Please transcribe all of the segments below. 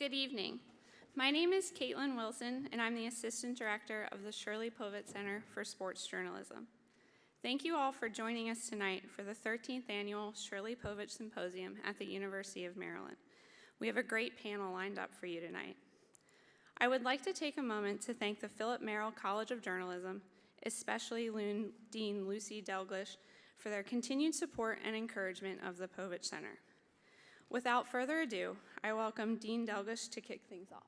Good evening. My name is Caitlin Wilson, and I'm the Assistant Director of the Shirley Povich Center for Sports Journalism. Thank you all for joining us tonight for the 13th Annual Shirley Povich Symposium at the University of Maryland. We have a great panel lined up for you tonight. I would like to take a moment to thank the Philip Merrill College of Journalism, especially Dean Lucy Delglish, for their continued support and encouragement of the Povich Center. Without further ado, I welcome Dean Delglish to kick things off.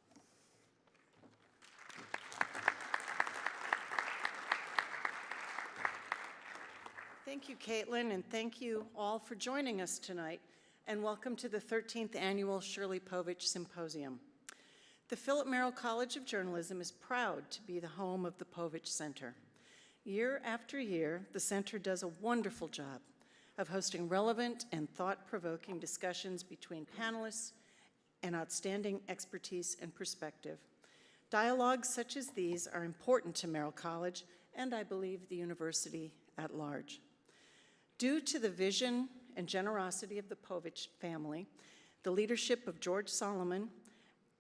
Thank you, Caitlin, and thank you all for joining us tonight, and welcome to the 13th Annual Shirley Povich Symposium. The Philip Merrill College of Journalism is proud to be the home of the Povich Center. Year after year, the center does a wonderful job of hosting relevant and thought-provoking discussions between panelists and outstanding expertise and perspective. Dialogues such as these are important to Merrill College and, I believe, the university at large. Due to the vision and generosity of the Povich family, the leadership of George Solomon,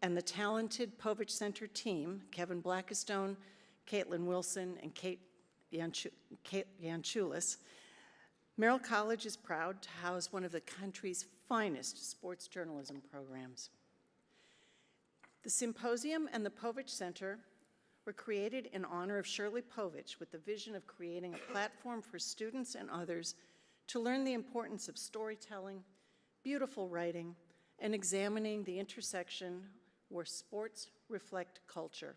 and the talented Povich Center team, Kevin Blackistone, Caitlin Wilson, and Kate Yanchulis, Merrill College is proud to house one of the country's finest sports journalism programs. The symposium and the Povich Center were created in honor of Shirley Povich with the vision of creating a platform for students and others to learn the importance of storytelling, beautiful writing, and examining the intersection where sports reflect culture.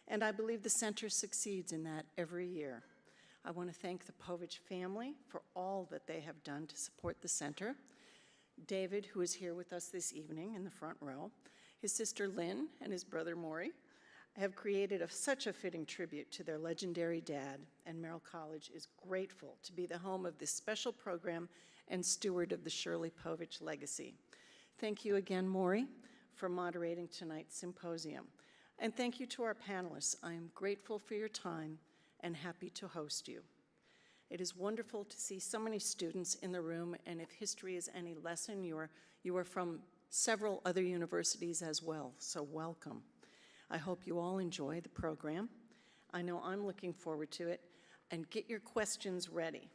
And I believe the center succeeds in that every year. I want to thank the Povich family for all that they have done to support the center. David, who is here with us this evening in the front row, his sister Lynn, and his brother Maury have created such a fitting tribute to their legendary dad, and Merrill College is grateful to be the home of this special program and steward of the Shirley Povich legacy. Thank you again, Maury, for moderating tonight's symposium. And thank you to our panelists. I am grateful for your time and happy to host you. It is wonderful to see so many students in the room, and if history is any lesson, you are from several other universities as well, so welcome. I hope you all enjoy the program. I know I'm looking forward to it, and get your questions ready.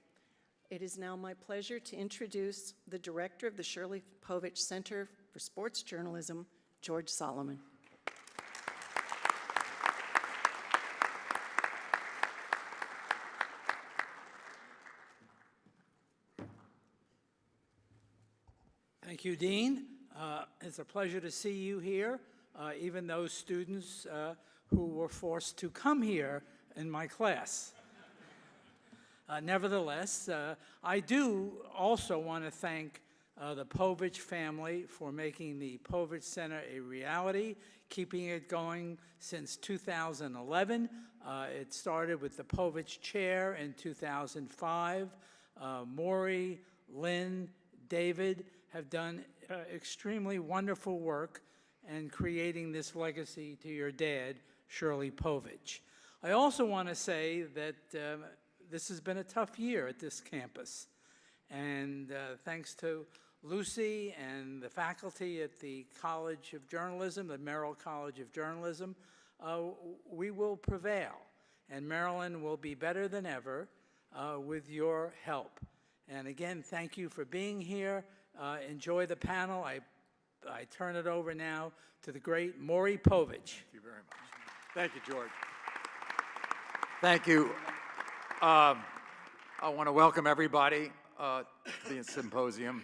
It is now my pleasure to introduce the director of the Shirley Povich Center for Sports Journalism, George Solomon. Thank you, Dean. It's a pleasure to see you here, even those students who were forced to come here in my class. Nevertheless, I do also want to thank the Povich family for making the Povich Center a reality, keeping it going since 2011. It started with the Povich Chair in 2005. Maury, Lynn, David have done extremely wonderful work in creating this legacy to your dad, Shirley Povich. I also want to say that this has been a tough year at this campus. And thanks to Lucy and the faculty at the College of Journalism, the Merrill College of Journalism, we will prevail. And Maryland will be better than ever with your help. And again, thank you for being here. Enjoy the panel. I turn it over now to the great Maury Povich. Thank you very much. Thank you, George. Thank you. I want to welcome everybody to the symposium.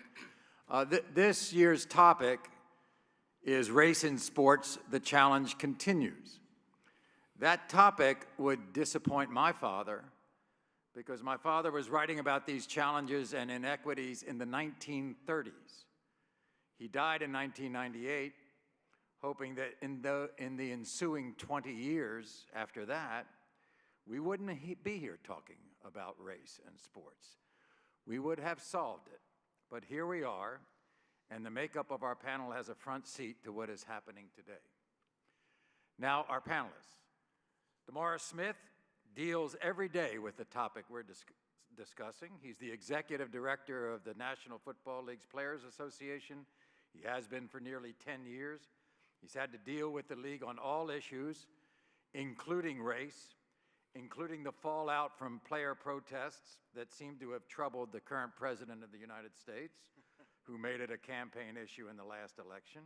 This year's topic is Race in Sports, the Challenge Continues. That topic would disappoint my father, because my father was writing about these challenges and inequities in the 1930s. He died in 1998, hoping that in the ensuing 20 years after that, we wouldn't be here talking about race and sports. We would have solved it. But here we are, and the makeup of our panel has a front seat to what is happening today. Now, our panelists. DeMaurice Smith deals every day with the topic we're discussing. He's the executive director of the National Football League's Players Association. He has been for nearly 10 years. He's had to deal with the league on all issues, including race, including the fallout from player protests that seem to have troubled the current President of the United States, who made it a campaign issue in the last election.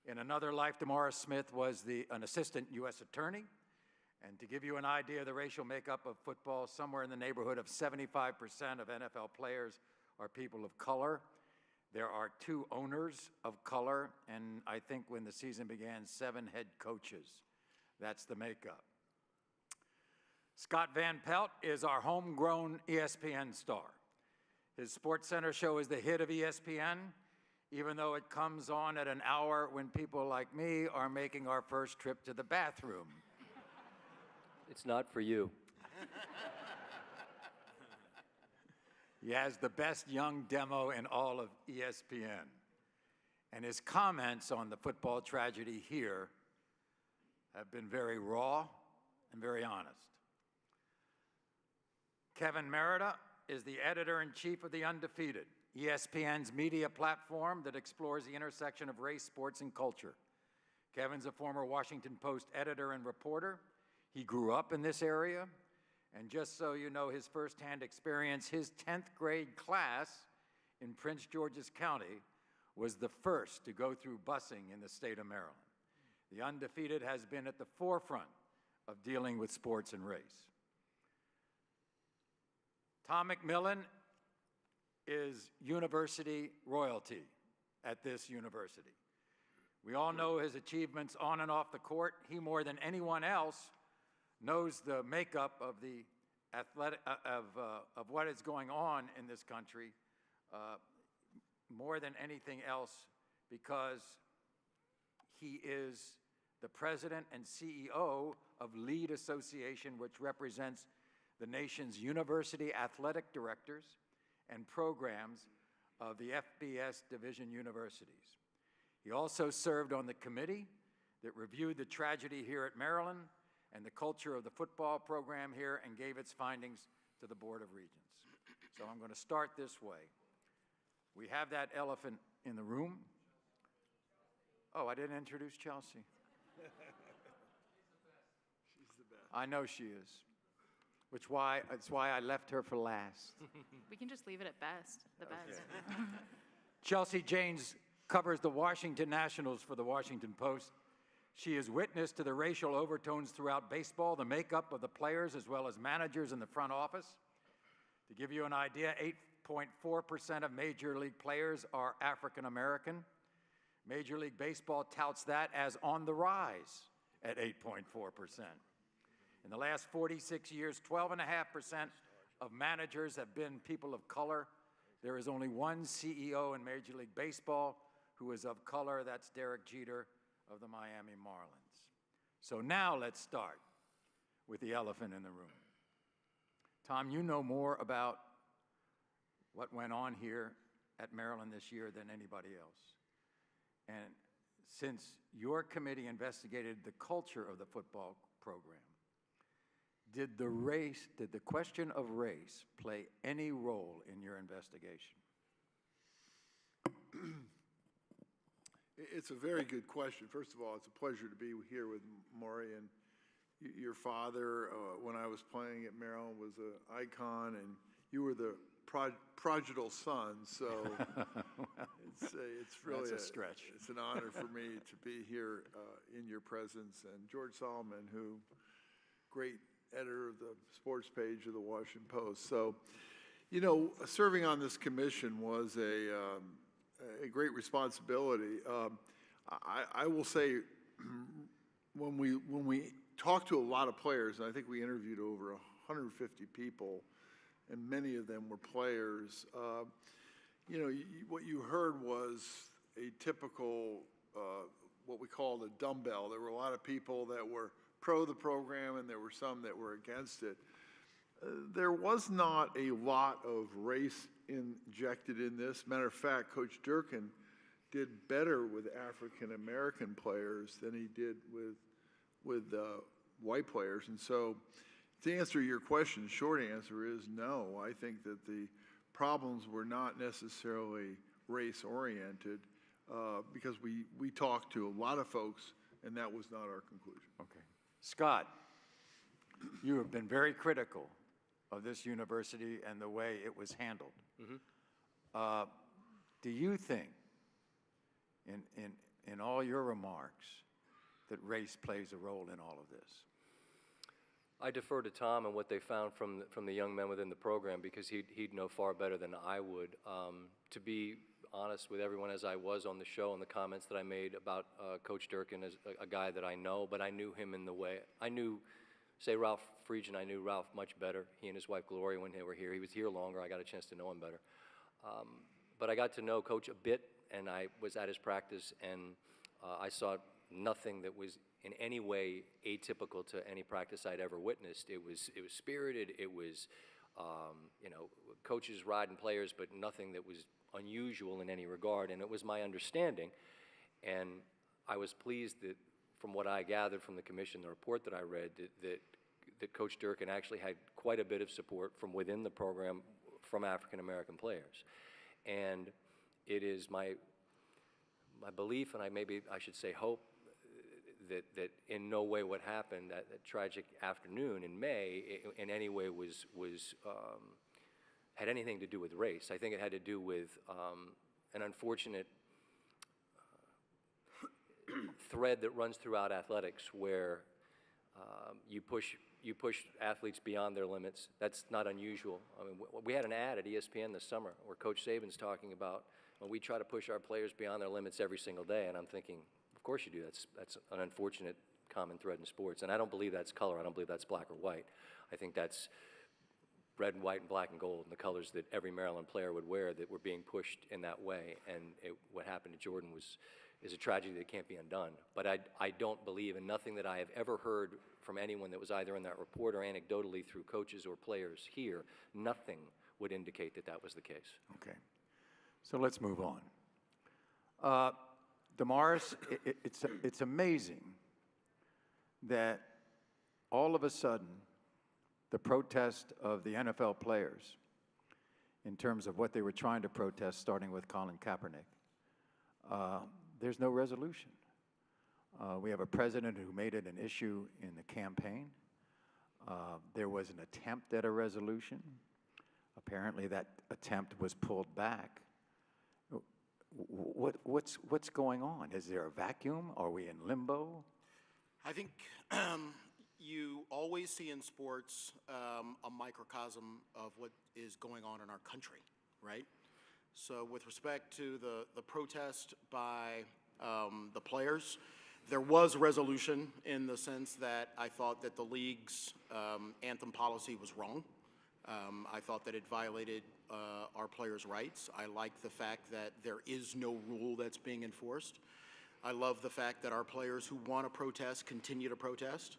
In another life, DeMaurice Smith was an assistant U.S. attorney. And to give you an idea of the racial makeup of football, somewhere in the neighborhood of 75% of NFL players are people of color. There are 2 owners of color, and I think when the season began, 7 head coaches. That's the makeup. Scott Van Pelt is our homegrown ESPN star. His SportsCenter show is the hit of ESPN, even though it comes on at an hour when people like me are making our first trip to the bathroom. It's not for you. He has the best young demo in all of ESPN. And his comments on the football tragedy here have been very raw and very honest. Kevin Merrill is the editor-in-chief of The Undefeated, ESPN's media platform that explores the intersection of race, sports, and culture. Kevin's a former Washington Post editor and reporter. He grew up in this area, and just so you know his firsthand experience, his 10th grade class in Prince George's County was the first to go through busing in the state of Maryland. The Undefeated has been at the forefront of dealing with sports and race. Tom McMillan is university royalty at this university. We all know his achievements on and off the court. He, more than anyone else, knows the makeup of the of what is going on in this country more than anything else, because he is the president and CEO of LEAD Association, which represents the nation's university athletic directors and programs of the FBS division universities. He also served on the committee that reviewed the tragedy here at Maryland and the culture of the football program here and gave its findings to the Board of Regents. So I'm going to start this way. We have that elephant in the room. Oh, I didn't introduce Chelsea. She's the best. I know she is. That's why I left her for last. We can just leave it at best, the best. Chelsea Janes covers the Washington Nationals for the Washington Post. She is witness to the racial overtones throughout baseball, the makeup of the players as well as managers in the front office. To give you an idea, 8.4% of Major League players are African American. Major League Baseball touts that as on the rise at 8.4%. In the last 46 years, 12.5% of managers have been people of color. There is only one CEO in Major League Baseball who is of color. That's Derek Jeter of the Miami Marlins. So now let's start with the elephant in the room. Tom, you know more about what went on here at Maryland this year than anybody else. And since your committee investigated the culture of the football program, did the question of race play any role in your investigation? It's a very good question. First of all, it's a pleasure to be here with Maury. And your father, when I was playing at Merrill, was an icon, and you were the prodigal son. So it's really That's a stretch. It's an honor for me to be here in your presence. And George Solomon, who great editor of the sports page of the Washington Post. So, you know, serving on this commission was a great responsibility. I will say, when we talked to a lot of players, and I think we interviewed over 150 people, and many of them were players, you know, what you heard was a typical, what we call a dumbbell. There were a lot of people that were pro the program, and there were some that were against it. There was not a lot of race injected in this. Matter of fact, Coach Durkin did better with African-American players than he did with white players. And so to answer your question, the short answer is no. I think that the problems were not necessarily race-oriented. because we talked to a lot of folks, and that was not our conclusion. Okay. Scott, you have been very critical of this university and the way it was handled. Do you think, in all your remarks, that race plays a role in all of this? I defer to Tom and what they found from the young men within the program, because he'd know far better than I would. To be honest with everyone, as I was on the show and the comments that I made about Coach Durkin as a guy that I know, but I knew him in the way. I knew, say, Ralph Friedgen, I knew Ralph much better. He and his wife Gloria, when they were here, he was here longer. I got a chance to know him better. But I got to know Coach a bit, and I was at his practice, and I saw nothing that was in any way atypical to any practice I'd ever witnessed. It was spirited. It was, coaches riding players, but nothing that was unusual in any regard. And it was my understanding, and I was pleased that, from what I gathered from the commission, the report that I read, that Coach Durkin actually had quite a bit of support from within the program from African-American players. And it is my belief, and maybe I should say hope, that in no way what happened, that tragic afternoon in May, in any way had anything to do with race. I think it had to do with an unfortunate thread that runs throughout athletics, where you push athletes beyond their limits. That's not unusual. I mean, we had an ad at ESPN this summer where Coach Saban's talking about when we try to push our players beyond their limits every single day, and I'm thinking, of course you do. That's an unfortunate common thread in sports, and I don't believe that's color. I don't believe that's black or white. I think that's red and white and black and gold, and the colors that every Maryland player would wear that were being pushed in that way. And what happened to Jordan is a tragedy that can't be undone. But I don't believe, and nothing that I have ever heard from anyone that was either in that report or anecdotally through coaches or players here, nothing would indicate that that was the case. Okay. So let's move on. Damaris, it's amazing that all of a sudden the protest of the NFL players in terms of what they were trying to protest, starting with Colin Kaepernick, there's no resolution. We have a president who made it an issue in the campaign. There was an attempt at a resolution. Apparently that attempt was pulled back. What's going on? Is there a vacuum? Are we in limbo? I think you always see in sports a microcosm of what is going on in our country, right? So with respect to the protest by the players, there was resolution in the sense that I thought that the league's anthem policy was wrong. I thought that it violated our players' rights. I like the fact that there is no rule that's being enforced. I love the fact that our players who want to protest continue to protest.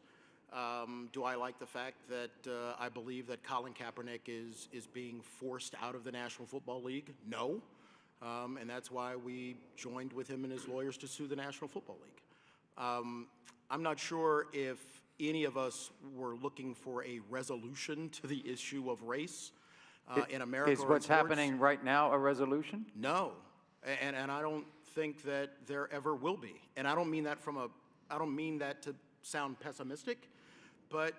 Do I like the fact that I believe that Colin Kaepernick is being forced out of the National Football League? No. And that's why we joined with him and his lawyers to sue the National Football League. I'm not sure if any of us were looking for a resolution to the issue of race in America. Is what's happening right now a resolution? No, and I don't think that there ever will be. And I don't mean that I don't mean that to sound pessimistic, but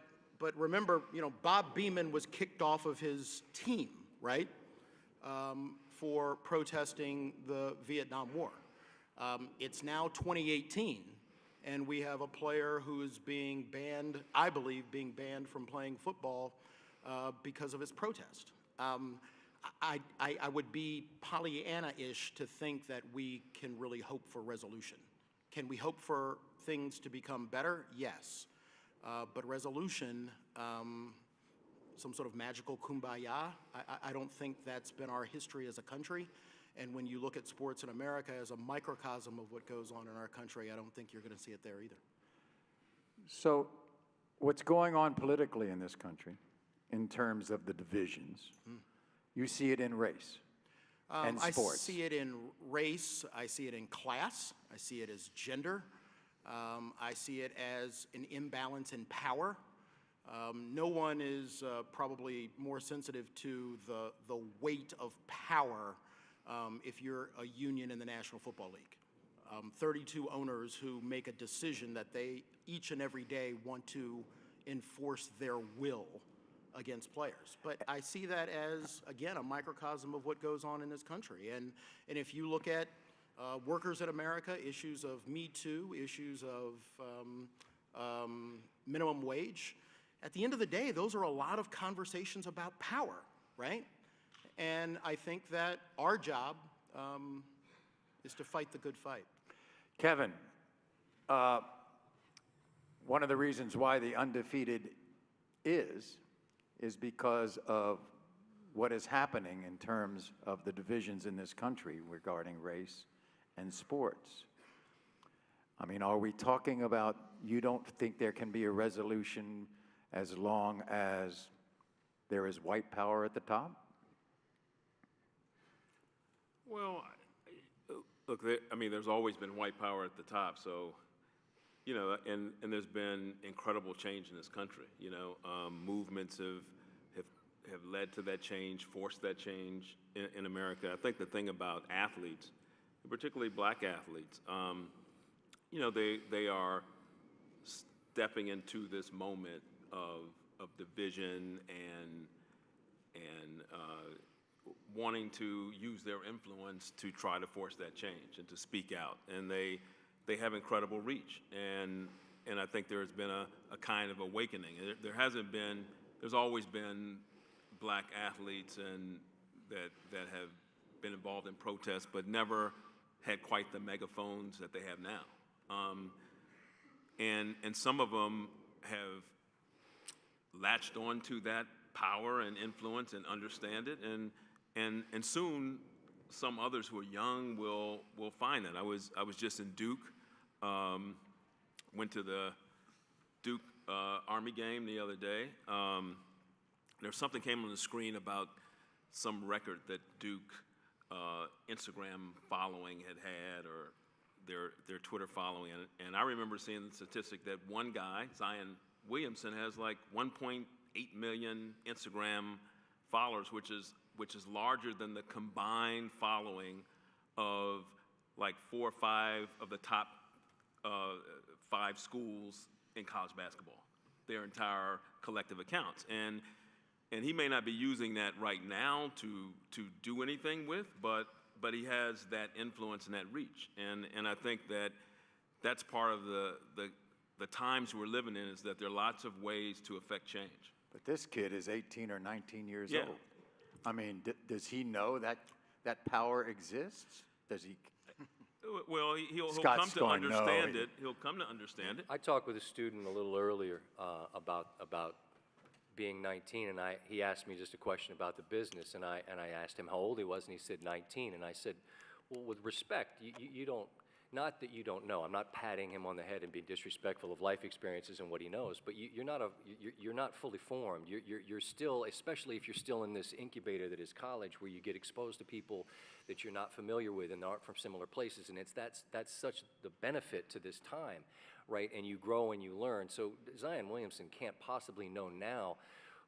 remember, Bob Beamon was kicked off of his team, right, for protesting the Vietnam War. It's now 2018. And we have a player who is being banned, I believe, being banned from playing football because of his protest. I would be Pollyanna-ish to think that we can really hope for resolution. Can we hope for things to become better? Yes. But resolution, some sort of magical kumbaya, I don't think that's been our history as a country. And when you look at sports in America as a microcosm of what goes on in our country, I don't think you're going to see it there either. So what's going on politically in this country in terms of the divisions, you see it in race and sports? I see it in race. I see it in class. I see it as gender. I see it as an imbalance in power. No one is probably more sensitive to the weight of power if you're a union in the National Football League. 32 owners who make a decision that they each and every day want to enforce their will against players. But I see that as, again, a microcosm of what goes on in this country. And if you look at workers in America, issues of Me Too, issues of minimum wage, at the end of the day, those are a lot of conversations about power, right? And I think that our job is to fight the good fight. Kevin, one of the reasons why the undefeated is because of what is happening in terms of the divisions in this country regarding race and sports. I mean, are we talking about you don't think there can be a resolution as long as there is white power at the top? Well, look, I mean, there's always been white power at the top, so, you know, and there's been incredible change in this country. You know, movements have led to that change, forced that change in America. I think the thing about athletes, particularly black athletes, you know, they are stepping into this moment of division and wanting to use their influence to try to force that change and to speak out. And they have incredible reach. And I think there's been a kind of awakening. There's always been black athletes and that have been involved in protests, but never had quite the megaphones that they have now. And some of them have latched on to that power and influence and understand it, and soon some others who are young will find that. I was just in Duke, went to the Duke Army game the other day. There's something came on the screen about some record that Duke Instagram following had or their Twitter following, and I remember seeing the statistic that one guy, Zion Williamson, has like 1.8 million Instagram followers, which is larger than the combined following of like 4 or 5 of the top 5 schools in college basketball, their entire collective accounts. And he may not be using that right now to do anything with, but he has that influence and that reach. And I think that's part of the times we're living in, is that there are lots of ways to affect change. But this kid is 18 or 19 years Yeah. old. I mean, does he know that power exists? Does he? Well, he'll Scott's come to going, "No." understand it. He'll come to understand it. I talked with a student a little earlier about being 19, and he asked me just a question about the business, and I asked him how old he was, and he said 19, and I said, well, with respect, you don't, not that you don't know, I'm not patting him on the head and being disrespectful of life experiences and what he knows, but you're not fully formed. You're still, especially if you're still in this incubator that is college, where you get exposed to people that you're not familiar with and aren't from similar places, and that's such the benefit to this time, right? And you grow and you learn. So Zion Williamson can't possibly know now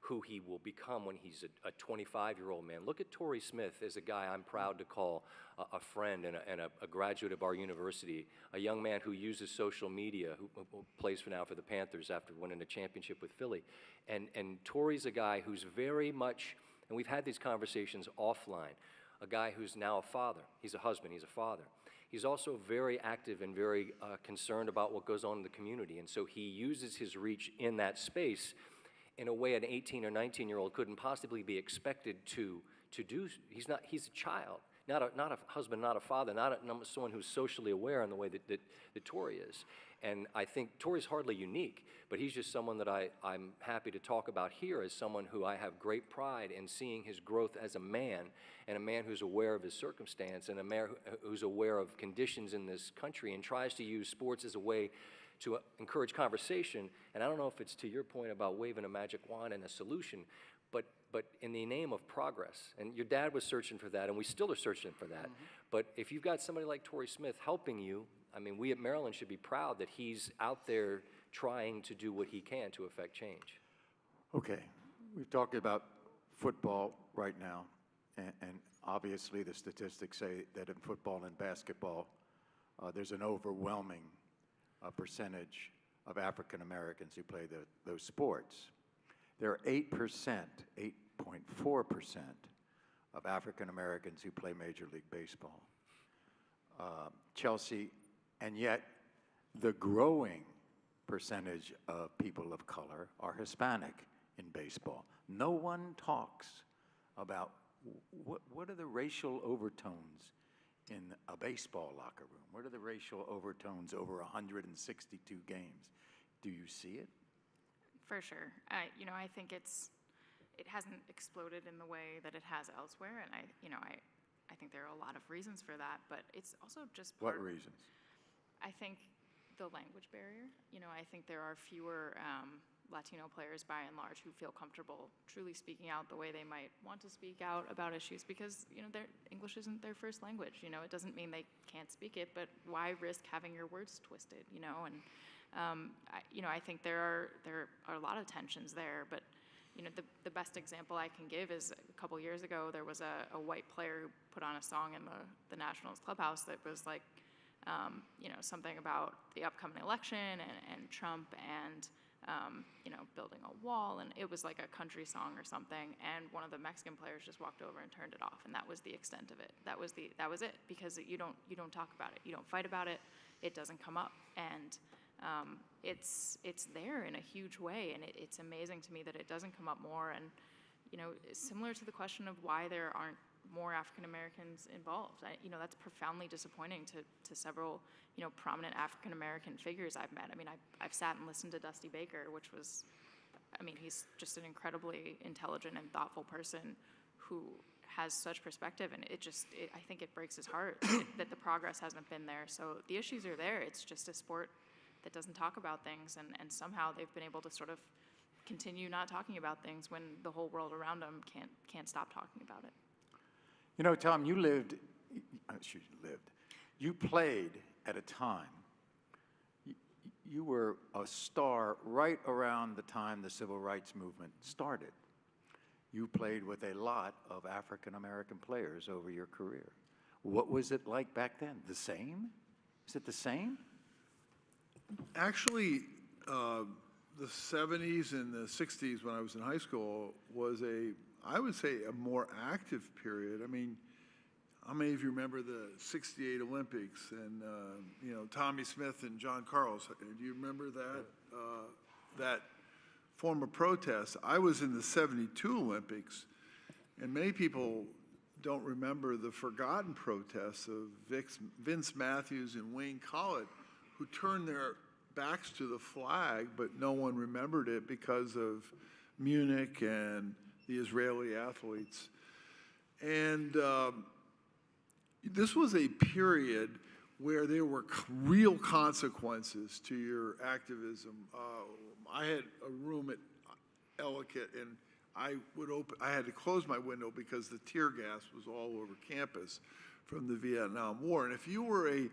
who he will become when he's a 25-year-old man. Look at Torrey Smith as a guy I'm proud to call a friend and a graduate of our university, a young man who uses social media, who plays for the Panthers after winning a championship with Philly. And Torrey's a guy who's very much, and we've had these conversations offline, a guy who's now a father. He's a husband, he's a father. He's also very active and very concerned about what goes on in the community. And so he uses his reach in that space in a way an 18 or 19-year-old couldn't possibly be expected to do. He's a child, not a husband, not a father, not someone who's socially aware in the way that Torrey is. And I think Torrey's hardly unique, but he's just someone that I'm happy to talk about here as someone who I have great pride in seeing his growth as a man, and a man who's aware of his circumstance, and a man who's aware of conditions in this country and tries to use sports as a way to encourage conversation. And I don't know if it's to your point about waving a magic wand and a solution, but in the name of progress. And your dad was searching for that, and we still are searching for that. Mm-hmm. But if you've got somebody like Torrey Smith helping you, I mean, we at Maryland should be proud that he's out there trying to do what he can to affect change. Okay, we've talked about football right now, and Obviously, the statistics say that in football and basketball, there's an overwhelming percentage of African Americans who play those sports. There are 8%, 8.4% of African Americans who play Major League Baseball. Chelsea, and yet the growing percentage of people of color are Hispanic in baseball. No one talks about what are the racial overtones in a baseball locker room? What are the racial overtones over 162 games? Do you see it? For sure. I think it hasn't exploded in the way that it has elsewhere, and I think there are a lot of reasons for that, but it's also just What reasons? I think the language barrier. I think there are fewer Latino players by and large who feel comfortable truly speaking out the way they might want to speak out about issues because, their English isn't their first language. It doesn't mean they can't speak it, but why risk having your words twisted, and I think there are a lot of tensions there, but the best example I can give is a couple years ago, there was a white player who put on a song in the Nationals clubhouse that was like, something about the upcoming election and Trump and, building a wall. And it was like a country song or something. And one of the Mexican players just walked over and turned it off. And that was the extent of it. That was it, because you don't talk about it. You don't fight about it. It doesn't come up. And it's there in a huge way. And it's amazing to me that it doesn't come up more. And, similar to the question of why there aren't more African Americans involved. That's profoundly disappointing to several, prominent African American figures I've met. I've sat and listened to Dusty Baker, which was, he's just an incredibly intelligent and thoughtful person who has such perspective, and I think it breaks his heart that the progress hasn't been there. So the issues are there. It's just a sport that doesn't talk about things, and somehow they've been able to sort of continue not talking about things when the whole world around them can't stop talking about it. Tom, you played at a time, you were a star right around the time the civil rights movement started. You played with a lot of African American players over your career. What was it like back then? The same? Is it the same? Actually, the 70s and the 60s when I was in high school was I would say a more active period. How many of you remember the 68 Olympics and, Tommy Smith and John Carlos? Do you remember that form of protest? I was in the 72 Olympics, and many people don't remember the forgotten protests of Vince Matthews and Wayne Collett, who turned their backs to the flag, but no one remembered it because of Munich and the Israeli athletes. And this was a period where there were real consequences to your activism. I had a room at Ellicott, and I had to close my window because the tear gas was all over campus from the Vietnam War. And if you were a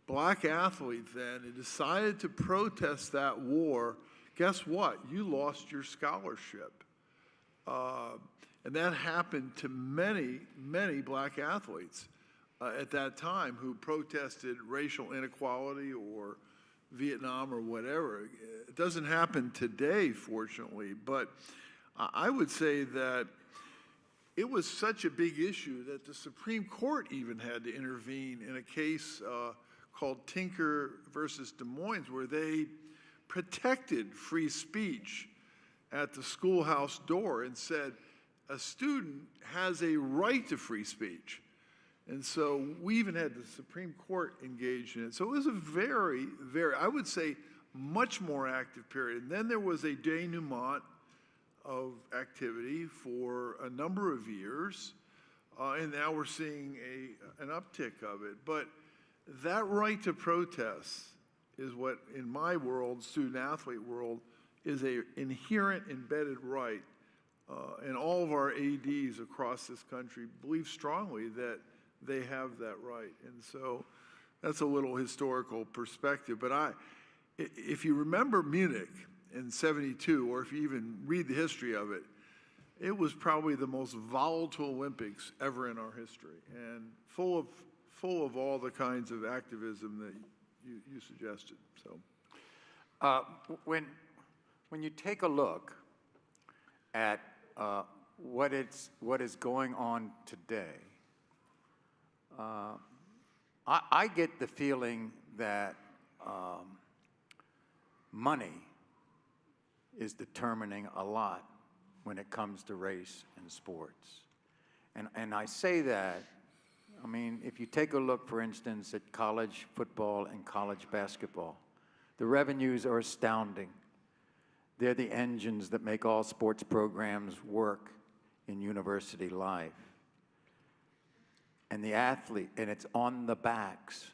black athlete then and decided to protest that war, guess what? You lost your scholarship. And that happened to many, many black athletes at that time who protested racial inequality or Vietnam or whatever. It doesn't happen today, fortunately, but I would say that it was such a big issue that the Supreme Court even had to intervene in a case called Tinker versus Des Moines, where they protected free speech at the schoolhouse door and said, a student has a right to free speech. And so we even had the Supreme Court engaged in it. So it was a very, very, I would say, much more active period. And then there was a denouement of activity for a number of years, and now we're seeing an uptick of it. But that right to protest is what, in my world, student-athlete world, is an inherent embedded right. And all of our ADs across this country believe strongly that they have that right. And so that's a little historical perspective. But if you remember Munich in '72, or if you even read the history of it, It was probably the most volatile Olympics ever in our history, and full of all the kinds of activism that you suggested. So, when you take a look at what is going on today, I get the feeling that money is determining a lot when it comes to race and sports. And I say that, I mean, if you take a look, for instance, at college football and college basketball, the revenues are astounding. They're the engines that make all sports programs work in university life. And the athlete, and it's on the backs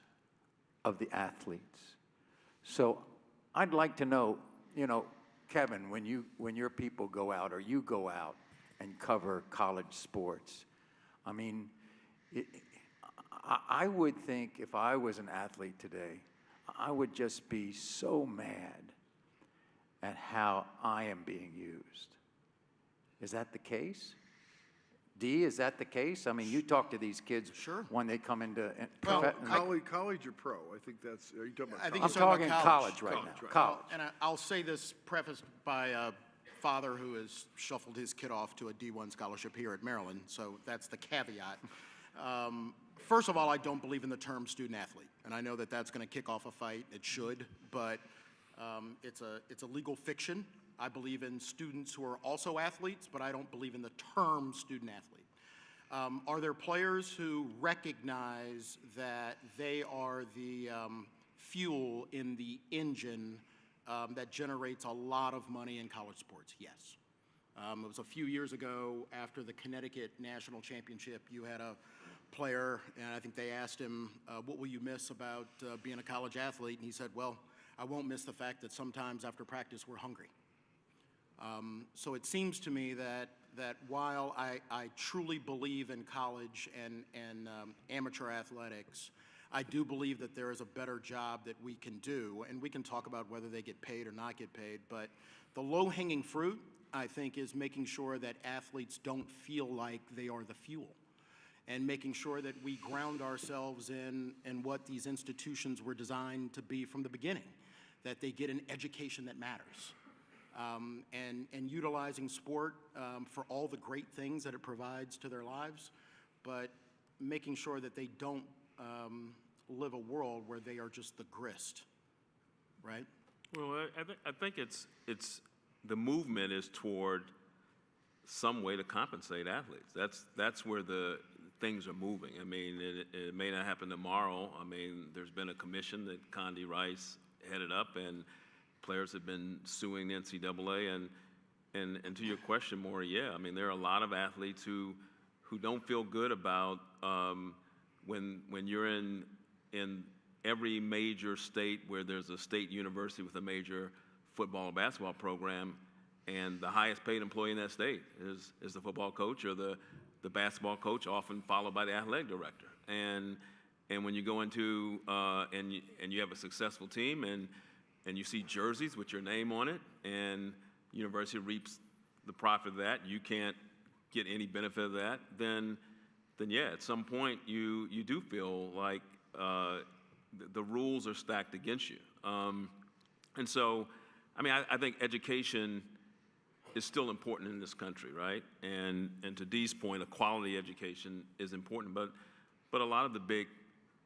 of the athletes. So I'd like to know, you know, Kevin, when your people go out or you go out and cover college sports, I mean, I would think if I was an athlete today, I would just be so mad at how I am being used. Is that the case? Dee, is that the case? I mean, you talk to these kids Sure. when they come into college or pro? I think that's. Are you talking about? I think college? I'm you're talking talking about college right College, now. right. College. And I'll say this prefaced by a father who has shuffled his kid off to a D1 scholarship here at Maryland, so that's the caveat. First of all, I don't believe in the term student athlete, and I know that that's going to kick off a fight. It should, but it's a legal fiction. I believe in students who are also athletes, but I don't believe in the term student athlete. Are there players who recognize that they are the fuel in the engine that generates a lot of money in college sports? Yes. It was a few years ago after the Connecticut National Championship. You had a player, and I think they asked him, what will you miss about being a college athlete? And he said, well, I won't miss the fact that sometimes after practice we're hungry. So it seems to me that while I truly believe in college and amateur athletics, I do believe that there is a better job that we can do, and we can talk about whether they get paid or not get paid, but the low-hanging fruit, I think, is making sure that athletes don't feel like they are the fuel, and making sure that we ground ourselves in what these institutions were designed to be from the beginning, that they get an education that matters. And utilizing sport for all the great things that it provides to their lives, but making sure that they don't live a world where they are just the grist, right? Well, I think it's the movement is toward some way to compensate athletes. That's where the things are moving. I mean, it may not happen tomorrow. I mean, there's been a commission that Condi Rice headed up, and players have been suing the NCAA. And to your question, Maury, yeah, I mean, there are a lot of athletes who don't feel good about when you're in every major state where there's a state university with a major football or basketball program, and the highest paid employee in that state is the football coach or the basketball coach, often followed by the athletic director. And when you go into and you have a successful team and you see jerseys with your name on it, and university reaps the profit of that, you can't get any benefit of that, then yeah, at some point you do feel like the rules are stacked against you. And so, I mean, I think education is still important in this country, right? And to Dee's point, a quality education is important, but a lot of the big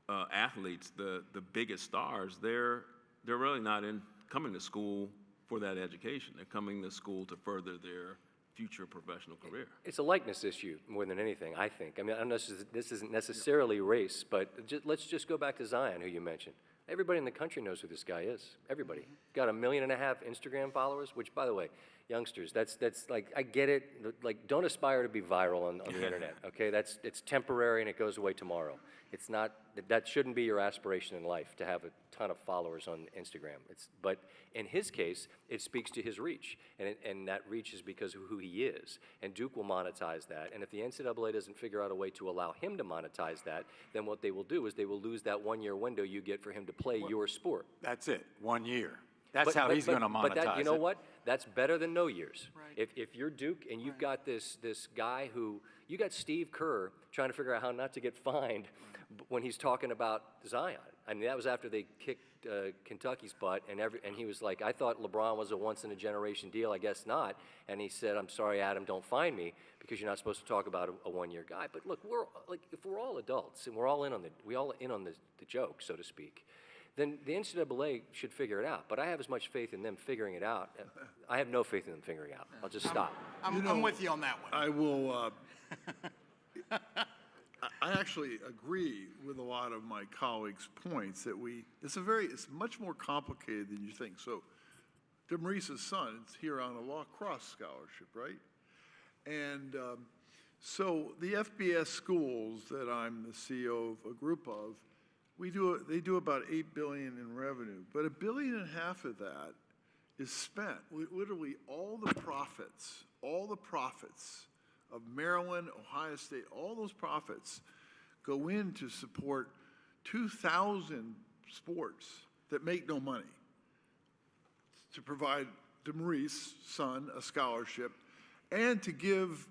athletes, the biggest stars, they're really not coming to school for that education. They're coming to school to further their future professional career. It's a likeness issue more than anything, I think. I mean, I don't know, this isn't necessarily race, but let's just go back to Zion, who you mentioned. Everybody in the country knows who this guy is. Everybody. Got 1.5 million Instagram followers, which, by the way, youngsters, that's like, I get it. Like, don't aspire to be viral on the internet, okay? It's temporary and it goes away tomorrow. It's not, that shouldn't be your aspiration in life, to have a ton of followers on Instagram. But in his case, it speaks to his reach, and that reach is because of who he is. And Duke will monetize that, and if the NCAA doesn't figure out a way to allow him to monetize that, then what they will do is they will lose that 1-year window you get for him to play your sport. That's it, 1 year. That's how he's going to But that, you monetize know it. what? That's better than no years. Right. If you're Duke and you've got this guy who, you got Steve Kerr trying to figure out how not to get fined when he's talking about Zion. I mean, that was after they kicked Kentucky's butt, and he was like, I thought LeBron was a once-in-a-generation deal. I guess not. And he said, I'm sorry, Adam, don't fine me, because you're not supposed to talk about a one-year guy. But look, if we're all adults and we're all in on the joke, so to speak, then the NCAA should figure it out. But I have as much faith in them figuring it out. I have no faith in them figuring it out. I'll just stop. I'm with you on that one. I will, I actually agree with a lot of my colleagues' points that it's much more complicated than you think. So DeMaurice's son is here on a lacrosse scholarship, right? And so the FBS schools that I'm the CEO of a group of, they do about $8 billion in revenue, but $1.5 billion of that is spent. Literally all the profits of Maryland, Ohio State, all those profits go in to support 2,000 sports that make no money, to provide DeMaurice's son a scholarship, and to give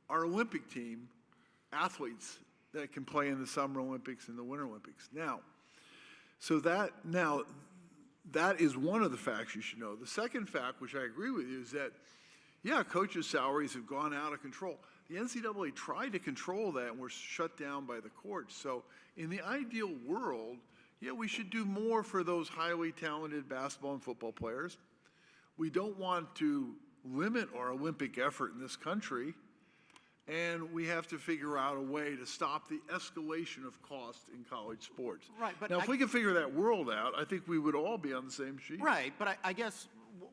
our Olympic team athletes that can play in the Summer Olympics and the Winter Olympics. Now, that is one of the facts you should know. The second fact, which I agree with you, is that, yeah, coaches' salaries have gone out of control. The NCAA tried to control that and were shut down by the courts. So in the ideal world, yeah, we should do more for those highly talented basketball and football players. We don't want to limit our Olympic effort in this country, and we have to figure out a way to stop the escalation of cost in college sports. Right, but now, if we can figure that world out, I think we would all be on the same sheet. Right, but I guess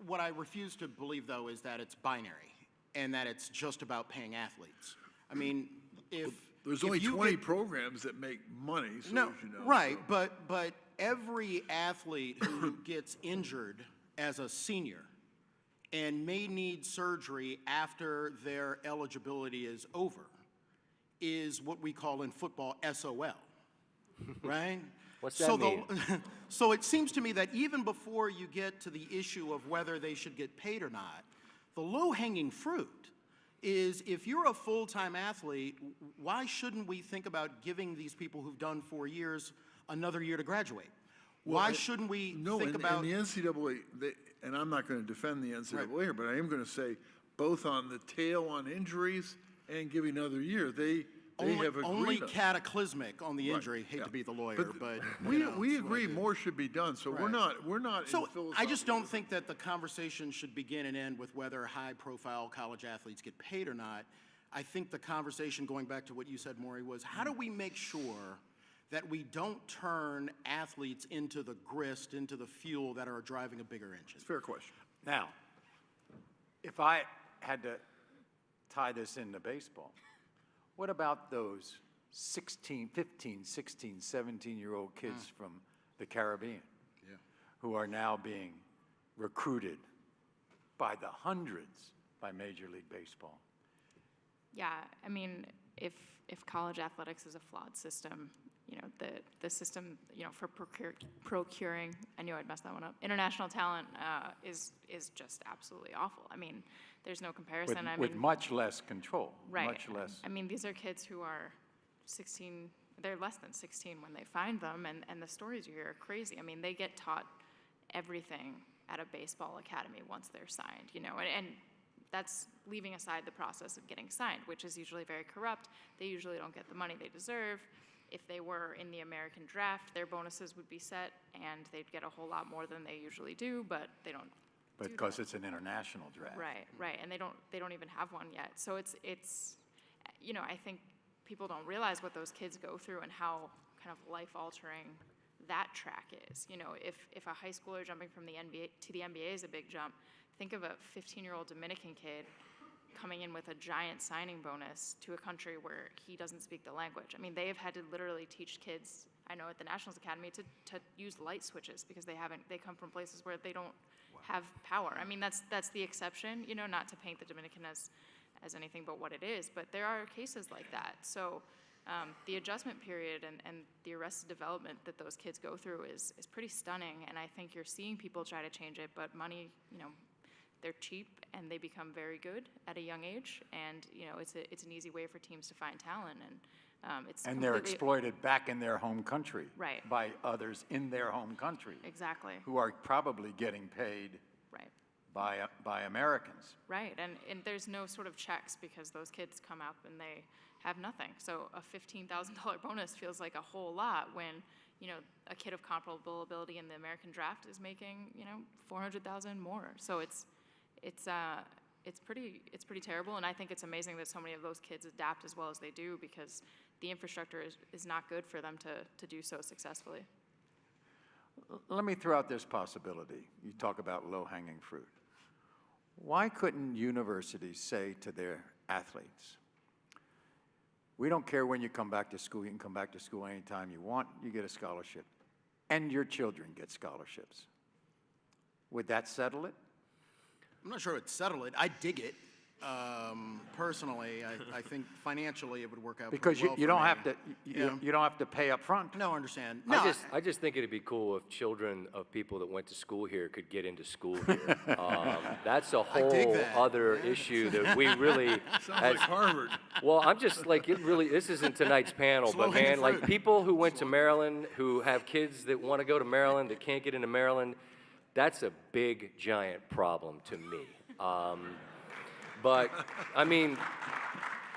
what I refuse to believe, though, is that it's binary and that it's just about paying athletes. I mean, There's only 20 programs that make money, so no, as you know. right, so. but every athlete who gets injured as a senior and may need surgery after their eligibility is over is what we call in football SOL, right? What's that mean? So it seems to me that even before you get to the issue of whether they should get paid or not, the low-hanging fruit is if you're a full-time athlete, why shouldn't we think about giving these people who've done 4 years another year to graduate? Why shouldn't we think about... And the NCAA, and I'm not going to defend the NCAA here, but I am going to say both on the tail on injuries and giving another year, they have agreed only on. cataclysmic on the injury. Right, Hate yeah. to be the lawyer, but we agree more should be done. So we're not So in I just don't think that the conversation should begin and end with whether high-profile college athletes get paid or not. I think the conversation, going back to what you said, Maury, was how do we make sure that we don't turn athletes into the grist, into the fuel that are driving a bigger engine? Fair question. Now, if I had to tie this into baseball, what about those 16, 15, 16, 17-year-old kids from the Caribbean who are now being recruited by the hundreds by Major League Baseball? Yeah, I mean, if college athletics is a flawed system, you know, the system, you know, for procuring, I knew I'd mess that one up, international talent is just absolutely awful. I mean, there's no comparison. With much less control. Right. Much less. I mean, these are kids who are 16, they're less than 16 when they find them, and the stories you hear are crazy. I mean, they get taught everything at a baseball academy once they're signed, you know, and that's leaving aside the process of getting signed, which is usually very corrupt. They usually don't get the money they deserve. If they were in the American draft, their bonuses would be set, and they'd get a whole lot more than they usually do, but they don't. Because it's an international draft. Right, and they don't even have one yet. So it's, you know, I think people don't realize what those kids go through and how kind of life-altering that track is. You know, if a high schooler jumping from the NBA to the NBA is a big jump, think of a 15-year-old Dominican kid coming in with a giant signing bonus to a country where he doesn't speak the language. I mean, they have had to literally teach kids, I know at the Nationals Academy, to use light switches because they come from places where they don't have power. I mean, that's the exception, you know, not to paint the Dominican as anything but what it is, but there are cases like that. So The adjustment period and the arrested development that those kids go through is pretty stunning, and I think you're seeing people try to change it, but money, they're cheap and they become very good at a young age, and it's an easy way for teams to find talent, and it's And they're completely- exploited back in their home country. Right. By others in their home country. Exactly. Who are probably getting paid Right. by Americans. Right, and there's no sort of checks because those kids come up and they have nothing. So a $15,000 bonus feels like a whole lot when, a kid of comparable ability in the American draft is making, $400,000 more. So it's pretty terrible, and I think it's amazing that so many of those kids adapt as well as they do, because the infrastructure is not good for them to do so successfully. Let me throw out this possibility. You talk about low-hanging fruit. Why couldn't universities say to their athletes, we don't care when you come back to school, you can come back to school anytime you want, you get a scholarship, and your children get scholarships? Would that settle it? I'm not sure it'd settle it. I dig it. Personally, I think financially it would work out Because pretty well you for don't me. have to, you don't have to pay up front. No, I understand. No, I just think it'd be cool if children of people that went to school here could get into school here. That's a dig whole that. other issue that we really. Sounds like Harvard. Well, I'm just like, this isn't tonight's panel, but low-hanging man, like fruit. people who went to Maryland, who have kids that want to go to Maryland that can't get into Maryland, that's a big, giant problem to me. But I mean,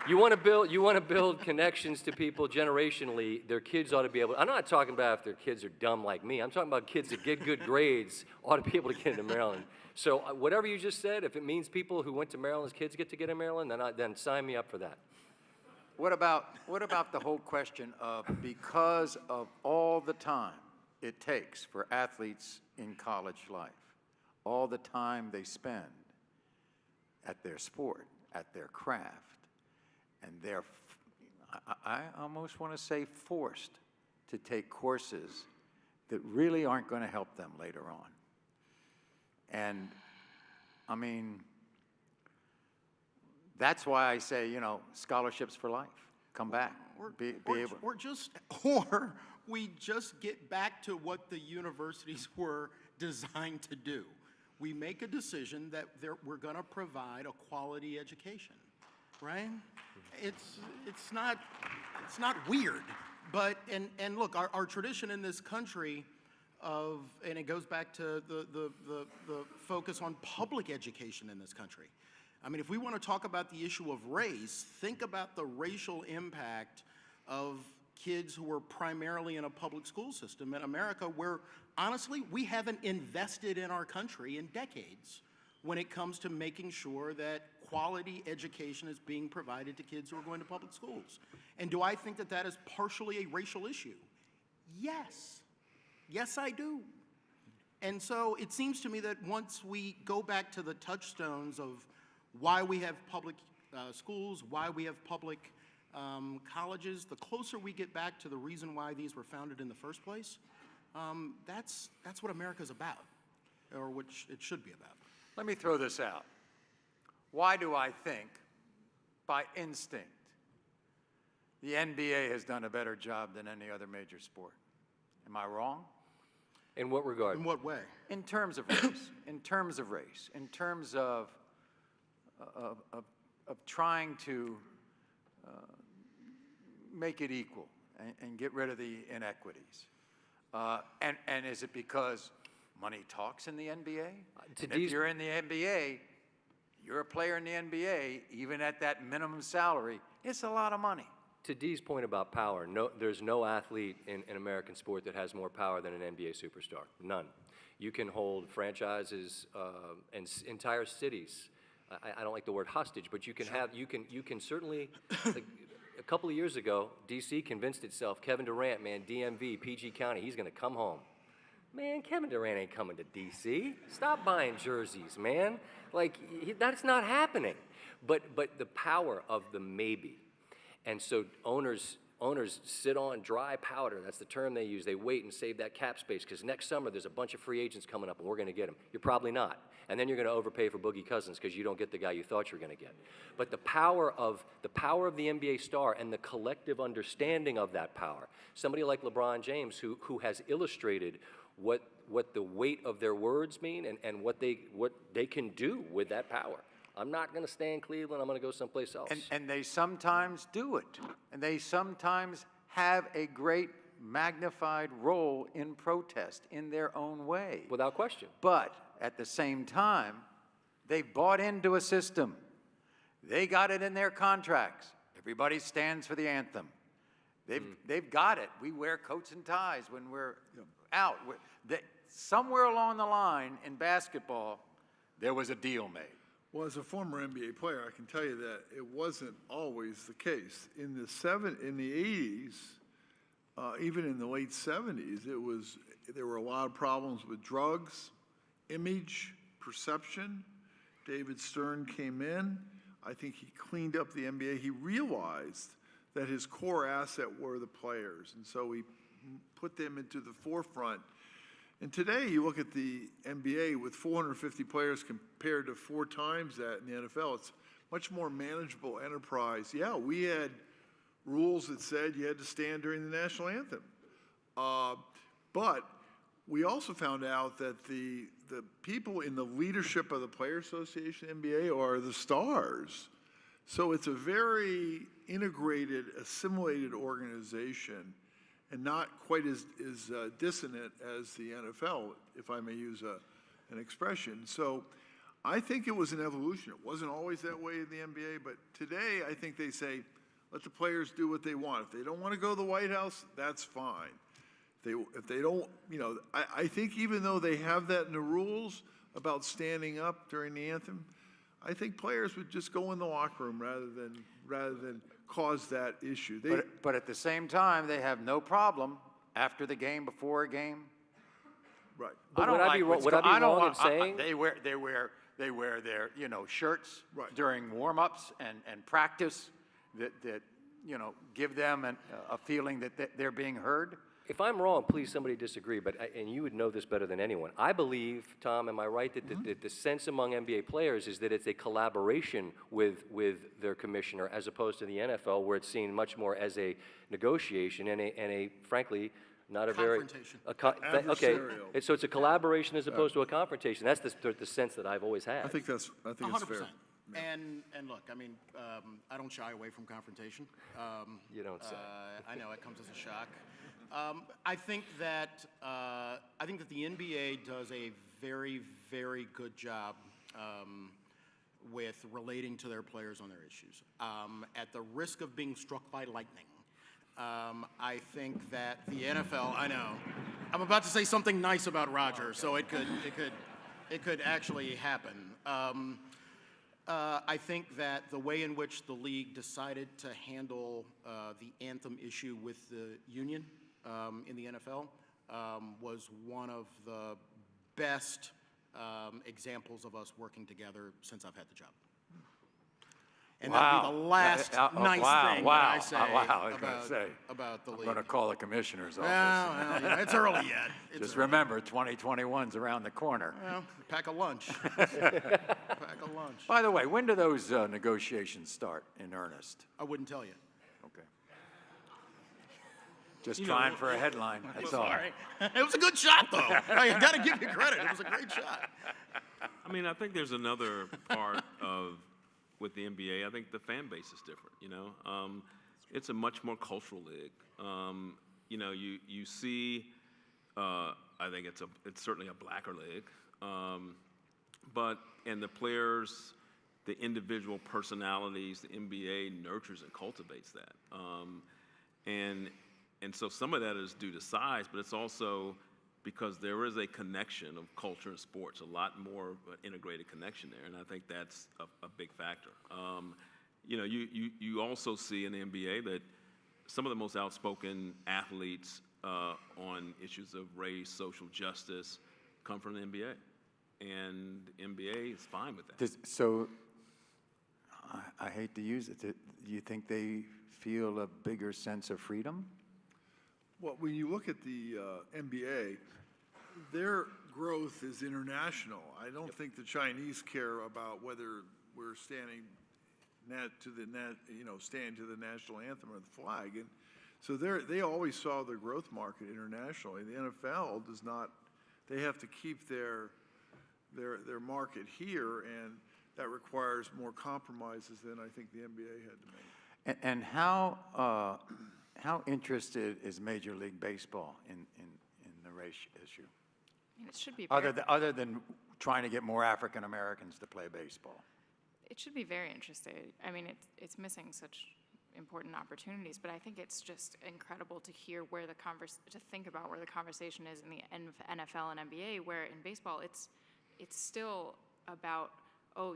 you want to build connections to people generationally. Their kids ought to be able. I'm not talking about if their kids are dumb like me. I'm talking about kids that get good grades ought to be able to get into Maryland. So whatever you just said, if it means people who went to Maryland's kids get to get in Maryland, then sign me up for that. What about the whole question of, because of all the time it takes for athletes in college life, all the time they spend at their sport, at their craft, and they're, I almost want to say, forced to take courses that really aren't going to help them later on. And, I mean, that's why I say, scholarships for life. Come back, be able. Or we just get back to what the universities were designed to do. We make a decision that we're going to provide a quality education, right? It's not weird, but and look, our tradition in this country and it goes back to the focus on public education in this country. I mean, if we want to talk about the issue of race, think about the racial impact of kids who are primarily in a public school system in America, where honestly, we haven't invested in our country in decades when it comes to making sure that quality education is being provided to kids who are going to public schools. And do I think that that is partially a racial issue? Yes. Yes, I do. And so it seems to me that once we go back to the touchstones of why we have public schools, why we have public colleges, the closer we get back to the reason why these were founded in the first place, that's what America's about, or which it should be about. Let me throw this out. Why do I think, by instinct, the NBA has done a better job than any other major sport? Am I wrong? In what regard? In what way? In terms of race, in terms of race, in terms of trying to make it equal and get rid of the inequities. And is it because money talks in the NBA? If you're in the NBA, you're a player in the NBA, even at that minimum salary, it's a lot of money. To Dee's point about power, there's no athlete in American sport that has more power than an NBA superstar. None. You can hold franchises and entire cities. I don't like the word hostage, but you can have. You can certainly. Like, a couple of years ago, D.C. convinced itself, Kevin Durant, man, DMV, PG County, he's going to come home. Man, Kevin Durant ain't coming to D.C. Stop buying jerseys, man. Like, that's not happening. But the power of the maybe. And so owners owners sit on dry powder. That's the term they use. They wait and save that cap space because next summer there's a bunch of free agents coming up and we're going to get them. You're probably not. And then you're going to overpay for Boogie Cousins because you don't get the guy you thought you were going to get. But the power of the NBA star and the collective understanding of that power. Somebody like LeBron James who has illustrated what the weight of their words mean and what they can do with that power. I'm not going to stay in Cleveland. I'm going to go someplace else. And they sometimes do it. And they sometimes have a great magnified role in protest in their own way. Without question. But at the same time, they've bought into a system. They got it in their contracts. Everybody stands for the anthem. They've got it. We wear coats and ties when we're out. Somewhere along the line in basketball, there was a deal made. Well, as a former NBA player, I can tell you that it wasn't always the case. In the 80s, even in the late 70s, there were a lot of problems with drugs, image, perception. David Stern came in. I think he cleaned up the NBA. He realized that his core asset were the players, and so he put them into the forefront. And today, you look at the NBA with 450 players compared to 4 times that in the NFL. It's much more manageable enterprise. Yeah, we had rules that said you had to stand during the national anthem. But we also found out that the people in the leadership of the Player Association NBA are the stars. So it's a very integrated, assimilated organization, and not quite as dissonant as the NFL, if I may use an expression. So I think it was an evolution. It wasn't always that way in the NBA, but today I think they say, let the players do what they want. If they don't want to go to the White House, that's fine. If they don't, I think even though they have that in the rules about standing up during the anthem, I think players would just go in the locker room rather than cause that issue. But at the same time, they have no problem after the game, before a game. Right. But would I be wrong in saying they wear their shirts Right. during warm-ups and practice that give them a feeling that they're being heard? If I'm wrong, please somebody disagree, and you would know this better than anyone. I believe, Tom, am I right, that the sense among NBA players is that it's a collaboration with their commissioner as opposed to the NFL, where it's seen much more as a negotiation and a frankly, not a very... Confrontation. Okay, Adversarial. so it's a collaboration as opposed to a confrontation. That's the sense that I've always had. I think it's 100%. fair. And look, I mean, I don't shy away from confrontation. You don't say. I know it comes as a shock. I think that the NBA does a very, very good job with relating to their players on their issues. At the risk of being struck by lightning, I think that the NFL. I know, I'm about to say something nice about Roger, so it could actually happen. I think that the way in which the league decided to handle the anthem issue with the union in the NFL was one of the best examples of us working together since I've had the job. And that'll be the last nice thing that I say about the league. I'm going to call the commissioner's office. Well, it's early yet. Just remember, 2021's around the corner. Well, pack a lunch. Pack a lunch. By the way, when do those negotiations start in earnest? I wouldn't tell you. Okay. Just trying for a headline, that's all. Sorry. It was a good shot, though. I got to give you credit. It was a great shot. I mean, I think there's another part with the NBA. I think the fan base is different, It's a much more cultural league. You see, I think it's certainly a blacker league. And the players, the individual personalities, the NBA nurtures and cultivates that. And so some of that is due to size, but it's also because there is a connection of culture and sports, a lot more of an integrated connection there, and I think that's a big factor. You also see in the NBA that some of the most outspoken athletes on issues of race, social justice, come from the NBA, and the NBA is fine with that. So, I hate to use it, do you think they feel a bigger sense of freedom? Well, when you look at the NBA, their growth is international. I don't think the Chinese care about whether we're standing stand to the national anthem or the flag. And so they always saw the growth market internationally. The NFL does not. They have to keep their market here, and that requires more compromises than I think the NBA had to make. And how interested is Major League Baseball in the race issue? I mean, it should be Other than trying to get more African Americans to play baseball? It should be very interesting. I mean, it's missing such important opportunities, but I think it's just incredible to hear where to think about where the conversation is in the NFL and NBA, where in baseball it's still about, oh,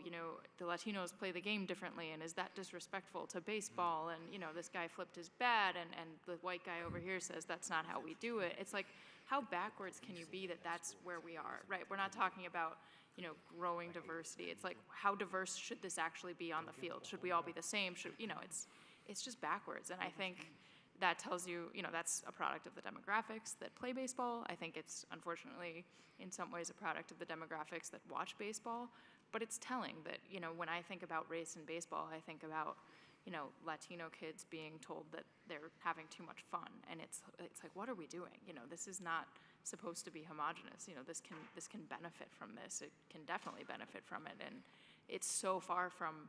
the Latinos play the game differently, and is that disrespectful to baseball? And, this guy flipped his bat, and the white guy over here says that's not how we do it. It's like, how backwards can you be that that's where we are, right? We're not talking about, growing diversity. It's like, how diverse should this actually be on the field? Should we all be the same? It's just backwards. And I think that tells you, that's a product of the demographics that play baseball. I think it's, unfortunately, in some ways a product of the demographics that watch baseball. But it's telling that, when I think about race in baseball, I think about, Latino kids being told that they're having too much fun. And it's like, what are we doing? This is not supposed to be homogenous. This can benefit from this. It can definitely benefit from it. And it's so far from,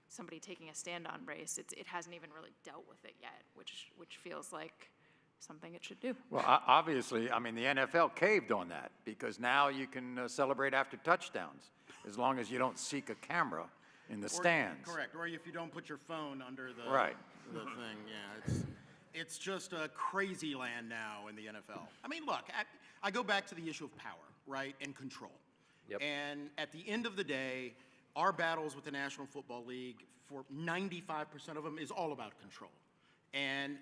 somebody taking a stand on race. It hasn't even really dealt with it yet, which feels like something it should do. Well, obviously, I mean, the NFL caved on that because now you can celebrate after touchdowns as long as you don't seek a camera in the stands. Correct, or if you don't put your phone under the thing. Yeah, it's just a crazy land now in the NFL. I mean, look, I go back to the issue of power, right, and control. Yep. And at the end of the day, our battles with the National Football League, for 95% of them, is all about control. And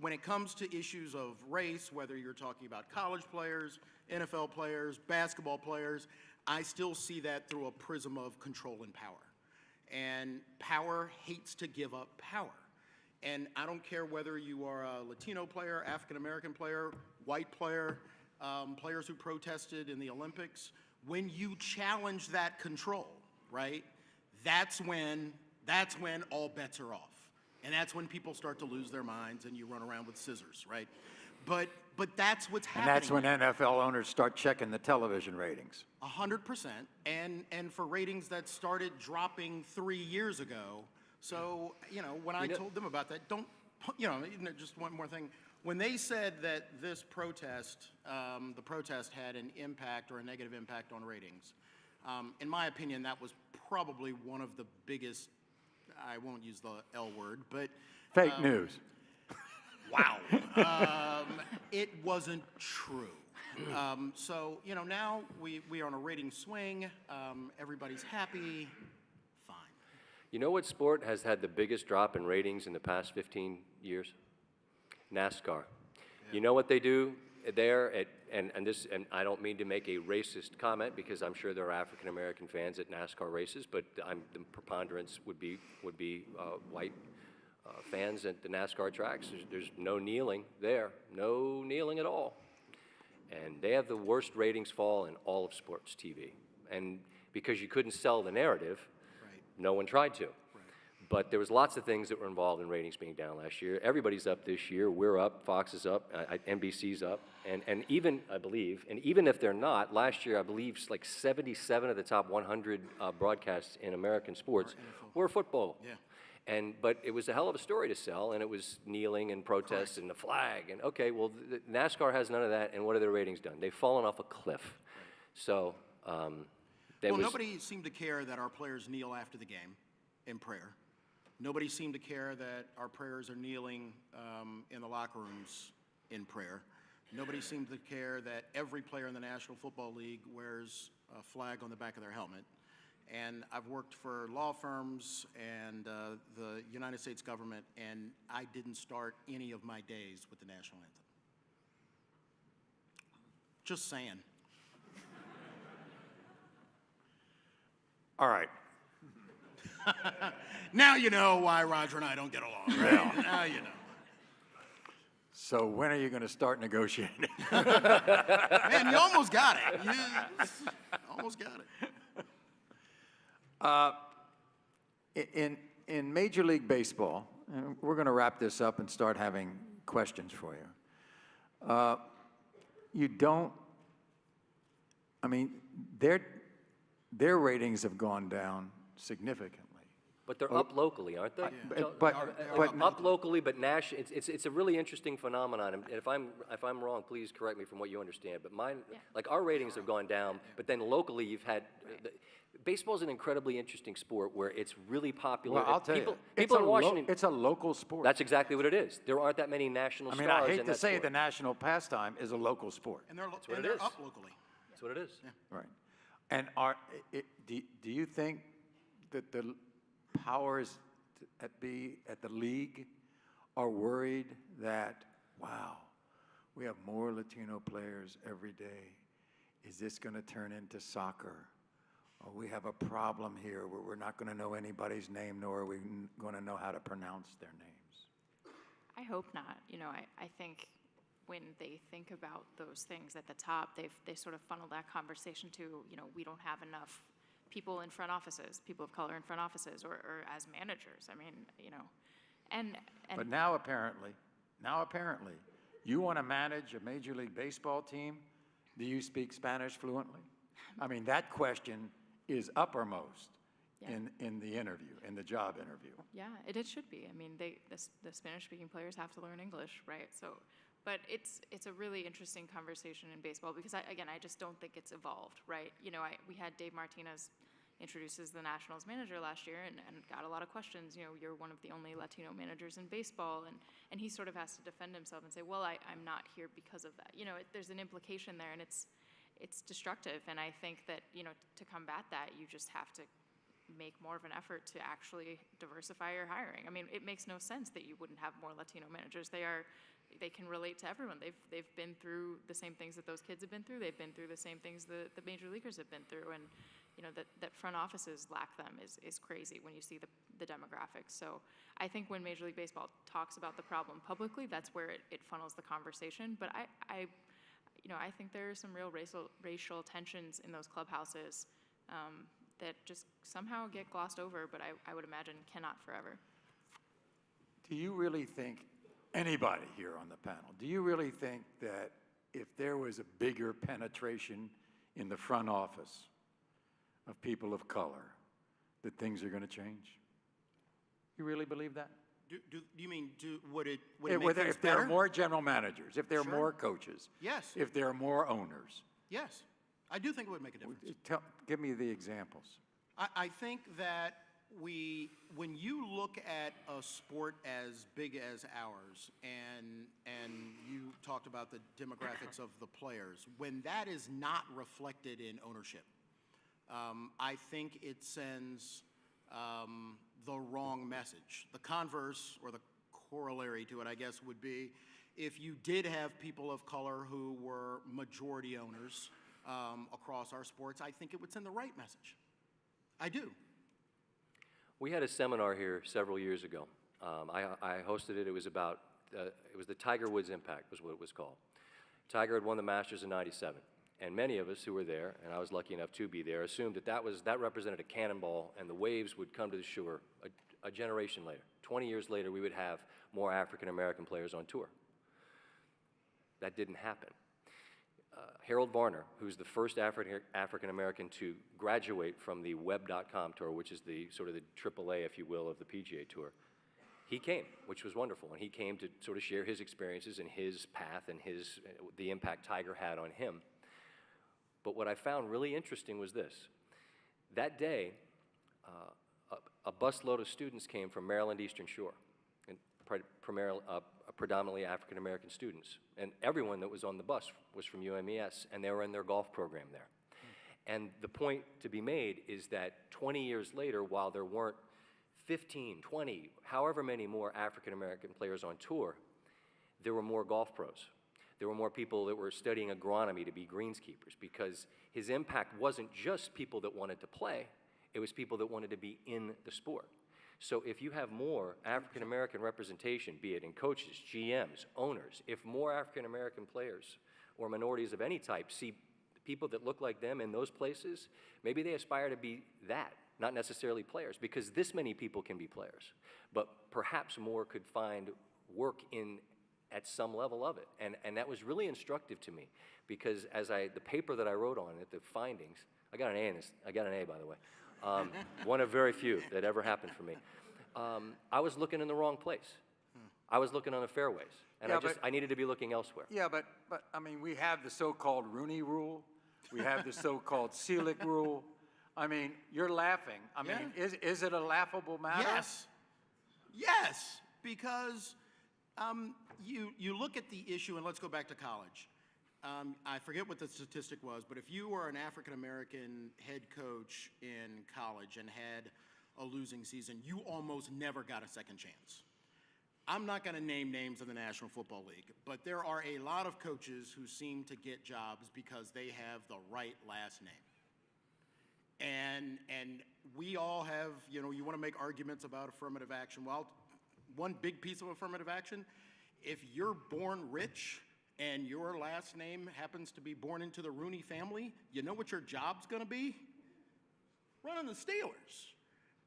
when it comes to issues of race, whether you're talking about college players, NFL players, basketball players, I still see that through a prism of control and power. And power hates to give up power. And I don't care whether you are a Latino player, African-American player, white player, players who protested in the Olympics, when you challenge that control, right, that's when all bets are off. And that's when people start to lose their minds and you run around with scissors, right? But that's what's happening. And that's when NFL owners start checking the television ratings. 100%, and for ratings that started dropping 3 years ago. So, when I told them about that, just one more thing. When they said that this protest, the protest had an impact or a negative impact on ratings, in my opinion, that was probably one of the biggest, I won't use the L word, but... Fake news. Wow. It wasn't true. So, now we are on a rating swing. Everybody's happy. Fine. You know what sport has had the biggest drop in ratings in the past 15 years? NASCAR. Yeah. You know what they do there? And I don't mean to make a racist comment because I'm sure there are African American fans at NASCAR races, but the preponderance would be white fans at the NASCAR tracks. There's no kneeling there, no kneeling at all. And they have the worst ratings fall in all of sports TV. And because you couldn't sell the narrative, Right. no one tried to. Right. But there was lots of things that were involved in ratings being down last year. Everybody's up this year. We're up. Fox is up. NBC's up. And even, I believe, and even if they're not, last year I believe like 77 of the top 100 broadcasts in American sports were football. Yeah. But it was a hell of a story to sell, and it was kneeling and protests and the flag. And okay, well, NASCAR has none of that, and what are their ratings done? They've fallen off a cliff. So, nobody seemed to care that our players kneel after the game in prayer. Nobody seemed to care that our prayers are kneeling in the locker rooms in prayer. Nobody seemed to care that every player in the National Football League wears a flag on the back of their helmet. And I've worked for law firms and the United States government, and I didn't start any of my days with the national anthem. Just saying. All right. Now you know why Roger and I don't get along, right? Now you know. So when are you going to start negotiating? Man, you almost got it. You almost got it. In Major League Baseball, and we're going to wrap this up and start having questions for you. You don't, I mean, their ratings have gone down significantly. But they're up locally, aren't they? But Up locally, but national. It's a really interesting phenomenon. And if I'm wrong, please correct me from what you understand. But mine, like our ratings have gone down. But then locally, you've had. Baseball is an incredibly interesting sport where it's really popular. Well, I'll tell you, people in Washington. it's a local sport. That's exactly what it is. There aren't that many national stars. I hate in to that say sport. the national pastime is a local sport. And they're, what and it they're is. up locally. That's what it is. Right. And do you think that the powers at the league are worried that, wow, we have more Latino players every day. Is this going to turn into soccer? Or we have a problem here where we're not going to know anybody's name, nor are we going to know how to pronounce their names? I hope not. You know, I think when they think about those things at the top, they sort of funnel that conversation to, you know, we don't have enough people in front offices, people of color in front offices, or as managers. I mean, you know, and But now apparently, you want to manage a Major League Baseball team, do you speak Spanish fluently? I mean, that question is uppermost in the interview, in the job interview. yeah, it should be. I mean, the Spanish-speaking players have to learn English, right? So, but it's a really interesting conversation in baseball because I just don't think it's evolved, right? You know, we had Dave Martinez introduced as the Nationals manager last year and got a lot of questions. You know, you're one of the only Latino managers in baseball, and he sort of has to defend himself and say, well, I'm not here because of that. You know, there's an implication there, and it's destructive. And I think that, you know, to combat that, you just have to make more of an effort to actually diversify your hiring. I mean, it makes no sense that you wouldn't have more Latino managers. They can relate to everyone. They've been through the same things that those kids have been through. They've been through the same things the major leaguers have been through. And, you know, that front offices lack them is crazy when you see the demographics. So I think when Major League Baseball talks about the problem publicly, that's where it funnels the conversation. But I think there are some real racial tensions in those clubhouses that just somehow get glossed over, but I would imagine cannot forever. Do you really think, anybody here on the panel, do you really think that if there was a bigger penetration in the front office of people of color, that things are going to change? You really believe that? Do you mean would it make things if there better? are more general managers, if there are Sure. more coaches, Yes. if there are more owners, Yes, I do think it would make a difference. give me the examples. I think that when you look at a sport as big as ours, and you talked about the demographics of the players, when that is not reflected in ownership, I think it sends the wrong message. The converse, or the corollary to it, I guess, would be if you did have people of color who were majority owners across our sports, I think it would send the right message. I do. We had a seminar here several years ago. I hosted it. It was about it was the Tiger Woods Impact was what it was called. Tiger had won the Masters in '97, and many of us who were there, and I was lucky enough to be there, assumed that represented a cannonball, and the waves would come to the shore a generation later. 20 years later, we would have more African American players on tour. That didn't happen. Harold Varner, who's the first African American to graduate from the Web.com tour, which is the sort of the AAA, if you will, of the PGA Tour, he came, which was wonderful, and he came to sort of share his experiences and his path and the impact Tiger had on him. But what I found really interesting was this. That day, a busload of students came from Maryland Eastern Shore, and predominantly African American students. And everyone that was on the bus was from UMES, and they were in their golf program there. And the point to be made is that 20 years later, while there weren't 15, 20, however many more African American players on tour, there were more golf pros. There were more people that were studying agronomy to be greenskeepers, because his impact wasn't just people that wanted to play, It was people that wanted to be in the sport. So if you have more African American representation, be it in coaches, GMs, owners, if more African American players or minorities of any type see people that look like them in those places, maybe they aspire to be that, not necessarily players, because this many people can be players. But perhaps more could find work at some level of it. And that was really instructive to me, because the paper that I wrote on it, the findings, I got an A in this, I got an A, by the way. One of very few that ever happened for me. I was looking in the wrong place. I was looking on the fairways, and Yeah, I needed to be looking elsewhere. Yeah, but I mean, we have the so-called Rooney Rule. We have the so-called Selig Rule. I mean, you're laughing. I mean, is it a laughable matter? Yes. Yes, because you look at the issue, and let's go back to college. I forget what the statistic was, but if you were an African-American head coach in college and had a losing season, you almost never got a second chance. I'm not going to name names in the National Football League, but there are a lot of coaches who seem to get jobs because they have the right last name. And we all have, you want to make arguments about affirmative action. Well, one big piece of affirmative action, if you're born rich and your last name happens to be born into the Rooney family, you know what your job's going to be? Running the Steelers.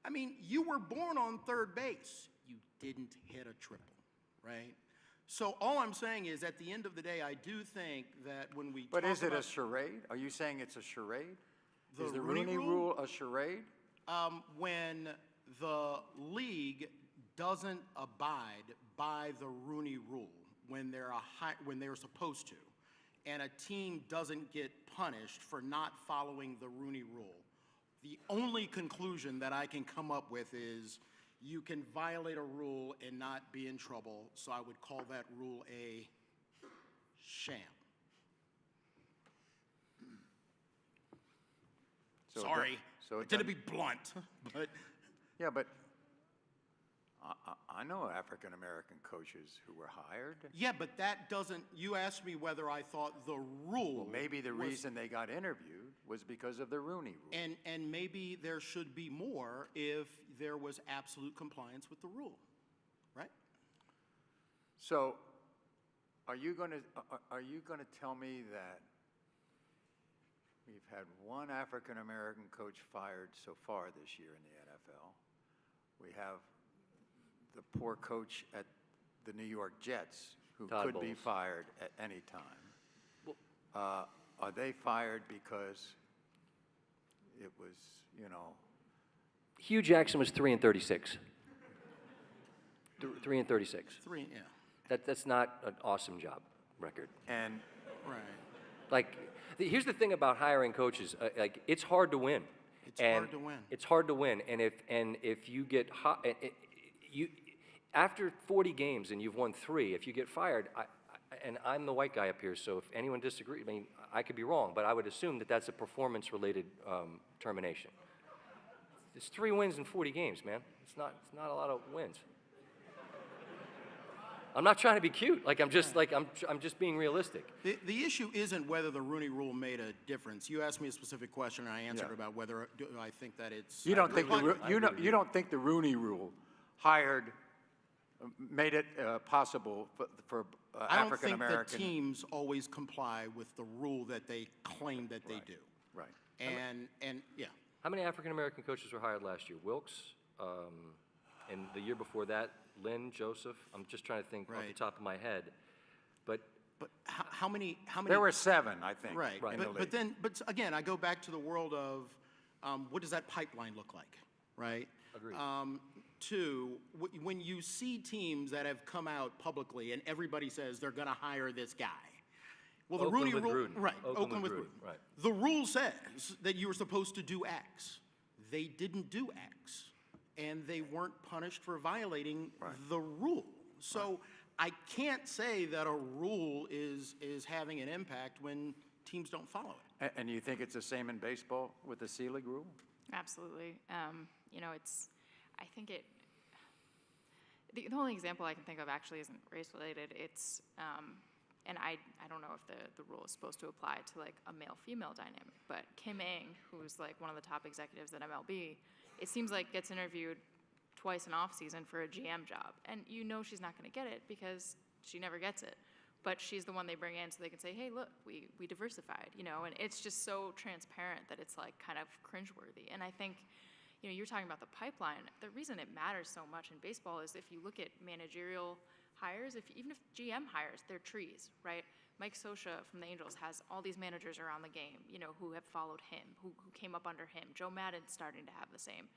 I mean, you were born on third base. You didn't hit a triple, right? So all I'm saying is, at the end of the day, I do think that when we But talk is it about a charade? Are you saying it's a charade? The Is the Rooney Rooney Rule? Rule a charade? When the league doesn't abide by the Rooney Rule, when they're supposed to, and a team doesn't get punished for not following the Rooney Rule, the only conclusion that I can come up with is you can violate a rule and not be in trouble, so I would call that rule a sham. So it Sorry, so it I didn't be doesn't- blunt, but Yeah, but I know African-American coaches who were hired. yeah, but that doesn't, you asked me whether I thought the rule. Well, maybe the was- reason they got interviewed was because of the Rooney Rule. And maybe there should be more if there was absolute compliance with the rule, right? So, are you going to tell me that we've had one African-American coach fired so far this year in the NFL? We have the poor coach at the New York Jets who Todd could be Bowles. fired at any time. Are they fired because it was, Hugh Jackson was 3-36. 3-36. Three, yeah, That's not an awesome job record. and right. Like, here's the thing about hiring coaches. Like, it's hard to win. It's hard to win. It's hard to win, and if you get after 40 games and you've won 3, if you get fired, and I'm the white guy up here, so if anyone disagrees, I mean, I could be wrong, but I would assume that that's a performance-related termination. It's 3 wins in 40 games, man. It's not a lot of wins. I'm not trying to be cute. Like, I'm just being realistic. The issue isn't whether the Rooney Rule made a difference. You asked me a specific question, and I answered Yeah. about whether I think that it's. you don't think But- you don't think the Rooney Rule made it possible for I don't African think that American. teams always comply with the rule that they claim that they do. Right. And yeah, How many African-American coaches were hired last year? Wilkes, and the year before that, Lynn, Joseph. I'm just trying to think off the Right. top of my head. But but how many? There were 7, I think. Right, in the league. but again, I go back to the world of what does that pipeline look like, right? Agreed. 2, when you see teams that have come out publicly and everybody says they're going to hire this guy. Well, the Oakland Rooney with Rule, Gruden. right? Oakland with Gruden. Gruden, right. The rule says that you were supposed to do X. They didn't do X, and they weren't punished for violating the rule. So I can't say that a rule is having an impact when teams don't follow it. And you think it's the same in baseball with the Selig Rule? Absolutely. I think the only example I can think of actually isn't race related. It's and I don't know if the rule is supposed to apply to like a male-female dynamic, but Kim Ng, who's like one of the top executives at MLB, it seems like gets interviewed twice in off-season for a GM job. And you know she's not going to get it because she never gets it. But she's the one they bring in so they can say, hey, look, we diversified, you know, and it's just so transparent that it's like kind of cringeworthy. And I think, you know, you're talking about the pipeline. The reason it matters so much in baseball is if you look at managerial hires, even if GM hires, they're trees, right? Mike Scioscia from the Angels has all these managers around the game, you know, who have followed him, who came up under him. Joe Maddon's starting to have the same.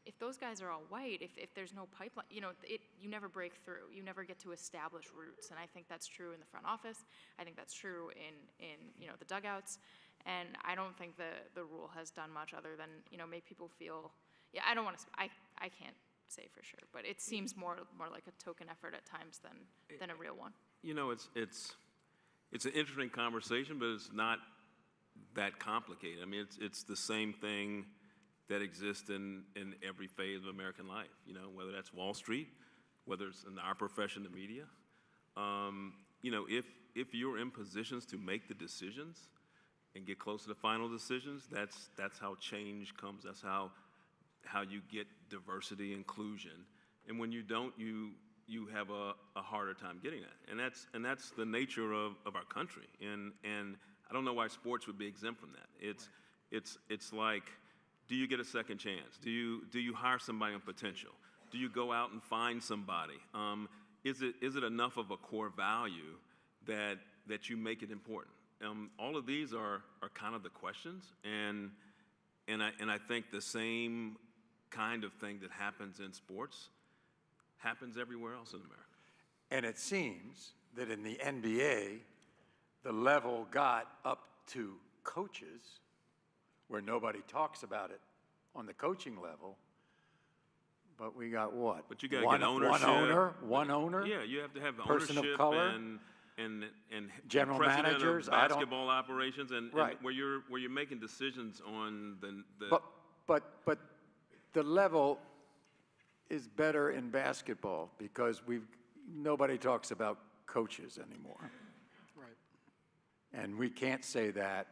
If those guys are all white, if there's no pipeline, you know, you never break through. You never get to establish roots. And I think that's true in the front office. I think that's true in you know, the dugouts. And I don't think the rule has done much other than, you know, make people feel, yeah, I don't want to, I can't say for sure, but it seems more like a token effort at times than a real one. You know, it's an interesting conversation, but it's not that complicated. I mean, it's the same thing that exists in every phase of American life, you know, whether that's Wall Street, whether it's in our profession, the media. You know, if you're in positions to make the decisions and get close to the final decisions, that's how change comes. That's how you get diversity, inclusion. And when you don't, you have a harder time getting that. And that's the nature of our country. And I don't know why sports would be exempt from that. It's like, do you get a second chance? Do you hire somebody on potential? Do you go out and find somebody? Is it enough of a core value that you make it important? All of these are kind of the questions, and I think the same kind of thing that happens in sports happens everywhere else in America. And it seems that in the NBA, the level got up to coaches, where nobody talks about it on the coaching level, but we got what? But you got to get ownership. One owner? Yeah, you have to have Person of ownership color? and General president managers? of basketball operations, and where you're making decisions on the. But the level is better in basketball because nobody talks about coaches anymore. Right. And we can't say that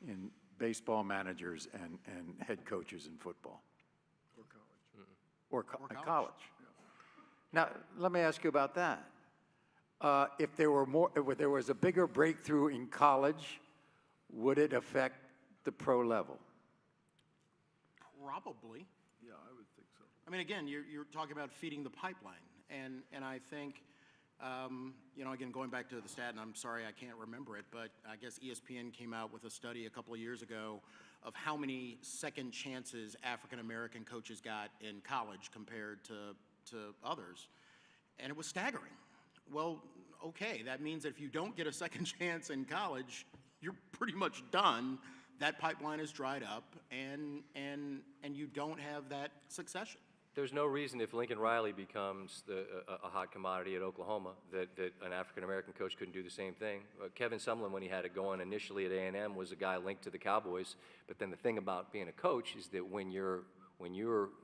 in baseball managers and head coaches in football. Or college. Or college. Yeah. Now, let me ask you about that. If there was a bigger breakthrough in college, would it affect the pro level? Probably. Yeah, I would think so. I mean, again, you're talking about feeding the pipeline, and I think, you know, again, going back to the stat, and I'm sorry I can't remember it, but I guess ESPN came out with a study a couple of years ago of how many second chances African-American coaches got in college compared to others, and it was staggering. Well, okay, that means that if you don't get a second chance in college, you're pretty much done. That pipeline is dried up, and you don't have that succession. There's no reason if Lincoln Riley becomes a hot commodity at Oklahoma that an African-American coach couldn't do the same thing. Kevin Sumlin, when he had it going initially at A&M, was a guy linked to the Cowboys. But then the thing about being a coach is that when you're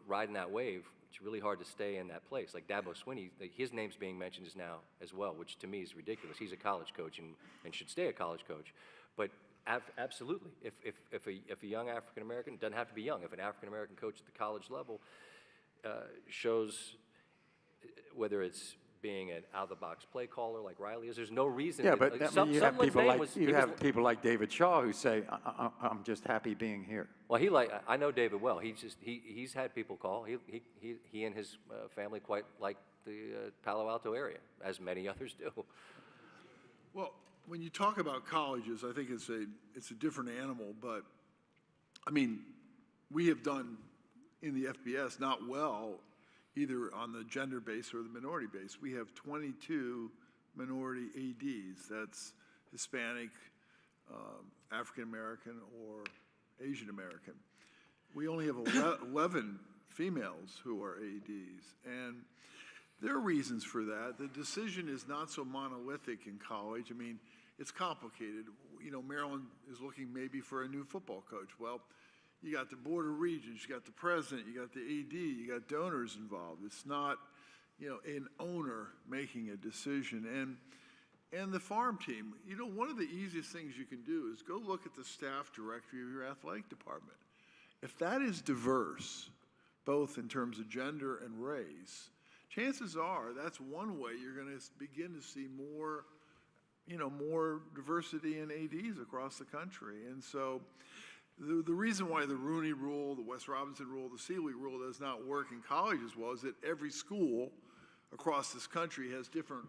riding that wave, it's really hard to stay in that place. Like Dabo Swinney, his name's being mentioned now as well, which to me is ridiculous. He's a college coach and should stay a college coach. But absolutely, if a young African-American, doesn't have to be young, if an African-American coach at the college level shows, whether it's being an out-of-the-box play caller like Riley is, there's no reason. Yeah, but you have people like David Shaw who say, "I'm just happy being here." Well, I know David well. He's had people call. He and his family quite like the Palo Alto area, as many others do. Well, when you talk about colleges, I think it's a different animal. But I mean, we have done in the FBS not well, either on the gender base or the minority base. We have 22 minority ADs. That's Hispanic, African American, or Asian American. We only have 11 females who are ADs, and there are reasons for that. The decision is not so monolithic in college. I mean, it's complicated. You know, Maryland is looking maybe for a new football coach. Well, you got the Board of Regents, you got the president, you got the AD, you got donors involved. It's not, you know, an owner making a decision. And the farm team, you know, one of the easiest things you can do is go look at the staff directory of your athletic department. If that is diverse, both in terms of gender and race, chances are that's one way you're going to begin to see more, you know, more diversity in ADs across the country. And so the reason why the Rooney Rule, the Wes Robinson Rule, the Seeley Rule does not work in colleges well is that every school across this country has different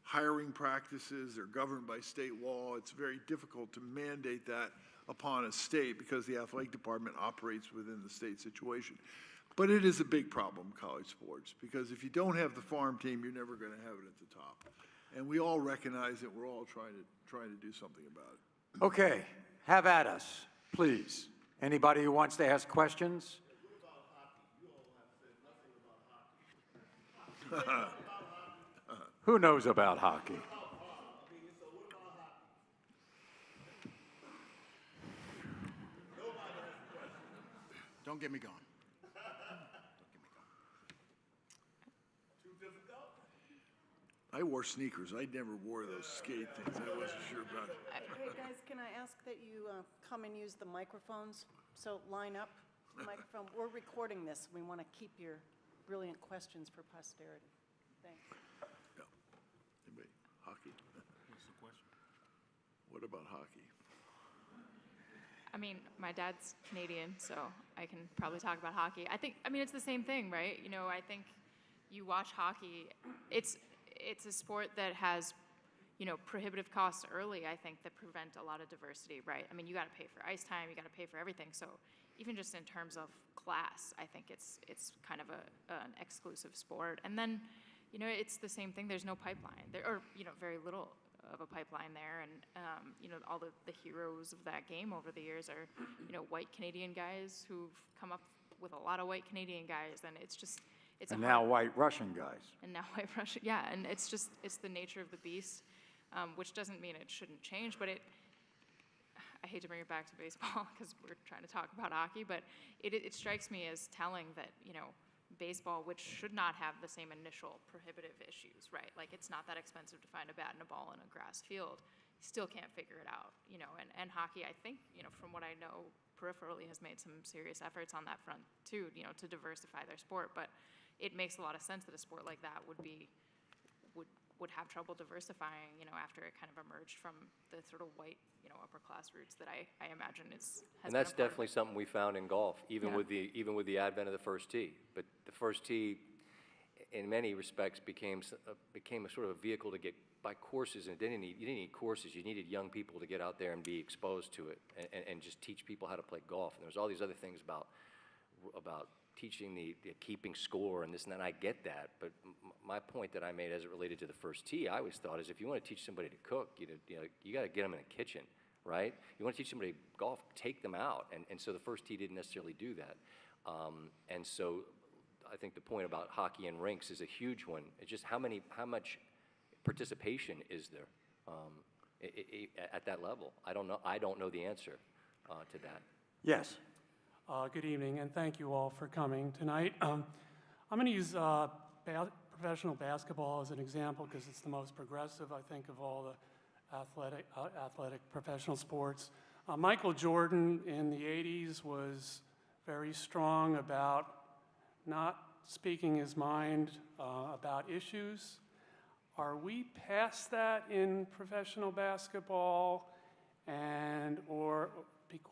hiring practices. They're governed by state law. It's very difficult to mandate that upon a state because the athletic department operates within the state situation. But it is a big problem in college sports because if you don't have the farm team, you're never going to have it at the top. And we all recognize that we're all trying to do something about it. Okay, have at us, please. Anybody who wants to ask questions? Who knows about hockey? Don't get me going. I wore sneakers. I never wore those skate things. I wasn't sure about it. Hey, guys, can I ask that you come and use the microphones? So line up, microphone. We're recording this. We want to keep your brilliant questions for posterity. Thanks. Yeah. Anybody? Hockey? What's the question? What about hockey? I mean, my dad's Canadian, so I can probably talk about hockey. I mean, it's the same thing, right? You know, I think you watch hockey, it's a sport that has, you know, prohibitive costs early, I think, that prevent a lot of diversity, right? I mean, you got to pay for ice time, you got to pay for everything. So even just in terms of class, I think it's kind of an exclusive sport. And then, you know, it's the same thing. There's no pipeline there, or, you know, very little of a pipeline there. And, you know, all the heroes of that game over the years are, you know, white Canadian guys who've come up with a lot of white Canadian guys. And it's just, it's And a now hard, white Russian guys. and now white Russia, yeah. And it's just, it's the nature of the beast, which doesn't mean it shouldn't change, but I hate to bring it back to baseball because we're trying to talk about hockey, but it strikes me as telling that, you know, baseball, which should not have the same initial prohibitive issues, right? Like, it's not that expensive to find a bat and a ball in a grass field. You still can't figure it out, you know, and hockey, I think, you know, from what I know, peripherally has made some serious efforts on that front too, you know, to diversify their sport, but it makes a lot of sense that a sport like that would have trouble diversifying, you know, after it kind of emerged from the sort of white, you know, upper class roots that I imagine has And been that's a part of definitely something we found in golf, even Yeah. with the advent of the first tee. But the first tee, in many respects, became a sort of a vehicle to get by courses, and you didn't need courses. You needed young people to get out there and be exposed to it, and just teach people how to play golf. And there's all these other things about teaching the keeping score and this and that. I get that, but my point that I made as it related to the first tee, I always thought is if you want to teach somebody to cook, you got to get them in the kitchen, right? You want to teach somebody golf, take them out, and so the first tee didn't necessarily do that, and so I think the point about hockey and rinks is a huge one. It's just how much participation is there at that level? I don't know the answer to that. Yes. Good evening, and thank you all for coming tonight. I'm going to use professional basketball as an example because it's the most progressive, I think, of all the athletic professional sports. Michael Jordan in the 80s was very strong about not speaking his mind about issues. Are we past that in professional basketball, or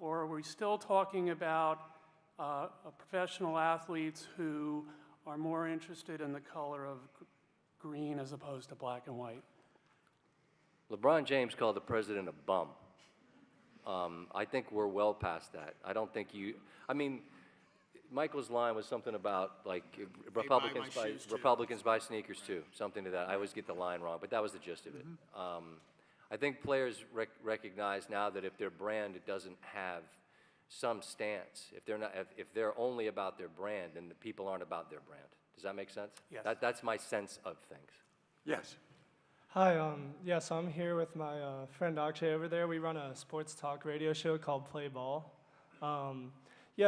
are we still talking about professional athletes who are more interested in the color of green as opposed to black and white? LeBron James called the president a bum. I think we're well past that. I don't think Michael's line was something about like Republicans buy sneakers too, something to that. I always get the line wrong, but that was the gist of it. I think players recognize now that if their brand doesn't have some stance, if they're only about their brand, then the people aren't about their brand. Does that make sense? Yes. That's my sense of things. Yes. Hi, so I'm here with my friend Akshay over there. We run a sports talk radio show called Play Ball.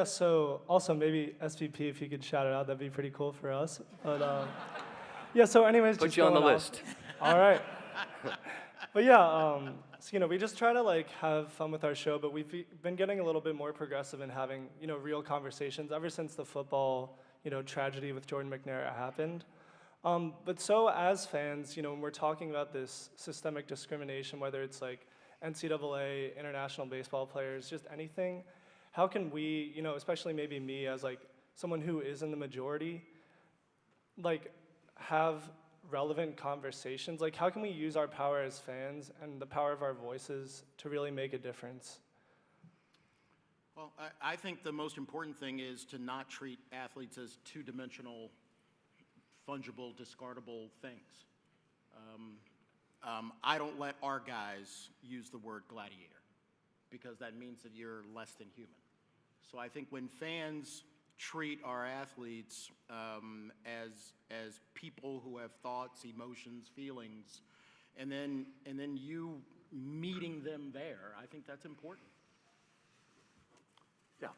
So also maybe SVP, if you could shout it out, that'd be pretty cool for us. But so anyways, Put just you on the going off. list. All right. But yeah, so, we just try to like have fun with our show, but we've been getting a little bit more progressive in having, real conversations ever since the football, tragedy with Jordan McNair happened. But so as fans, when we're talking about this systemic discrimination, whether it's like NCAA, international baseball players, just anything, how can we, especially maybe me as like someone who is in the majority, like have relevant conversations? Like how can we use our power as fans and the power of our voices to really make a difference? Well, I think the most important thing is to not treat athletes as two-dimensional, fungible, discardable things. I don't let our guys use the word gladiator because that means that you're less than human. So I think when fans treat our athletes as people who have thoughts, emotions, feelings, and then you meeting them there, I think that's important. Yeah.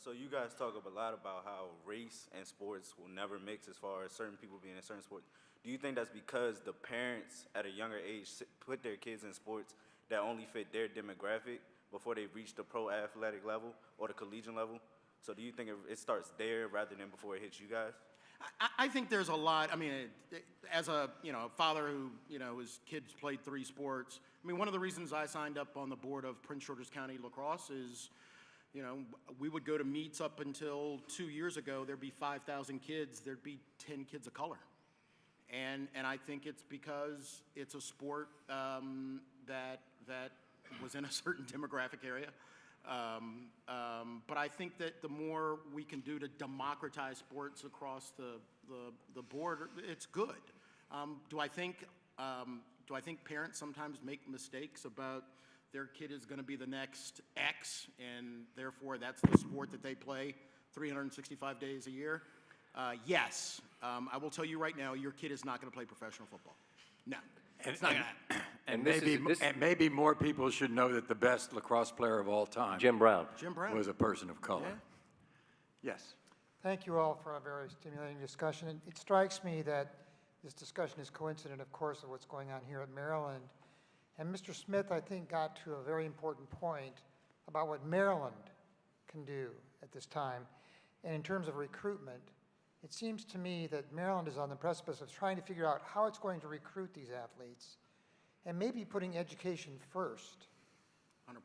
So you guys talk a lot about how race and sports will never mix as far as certain people being in certain sports. Do you think that's because the parents at a younger age put their kids in sports that only fit their demographic before they reach the pro athletic level or the collegiate level? So do you think it starts there rather than before it hits you guys? I think there's a lot. I mean, as a father who his kids played 3 sports. I mean, one of the reasons I signed up on the board of Prince George's County Lacrosse is, we would go to meets up until 2 years ago. There'd be 5,000 kids. There'd be 10 kids of color, and I think it's because it's a sport that was in a certain demographic area. But I think that the more we can do to democratize sports across the board, it's good. Do I think parents sometimes make mistakes about their kid is going to be the next X, and therefore that's the sport that they play 365 days a year? Yes. I will tell you right now, your kid is not going to play professional football. No, it's not going to happen. And maybe more people should know that the best lacrosse player of all time, Jim Brown. was a person of color. Yeah. Yes. Thank you all for a very stimulating discussion. And it strikes me that this discussion is coincident, of course, of what's going on here at Maryland. And Mr. Smith, I think, got to a very important point about what Maryland can do at this time. And in terms of recruitment, it seems to me that Maryland is on the precipice of trying to figure out how it's going to recruit these athletes, and maybe putting education first. 100%.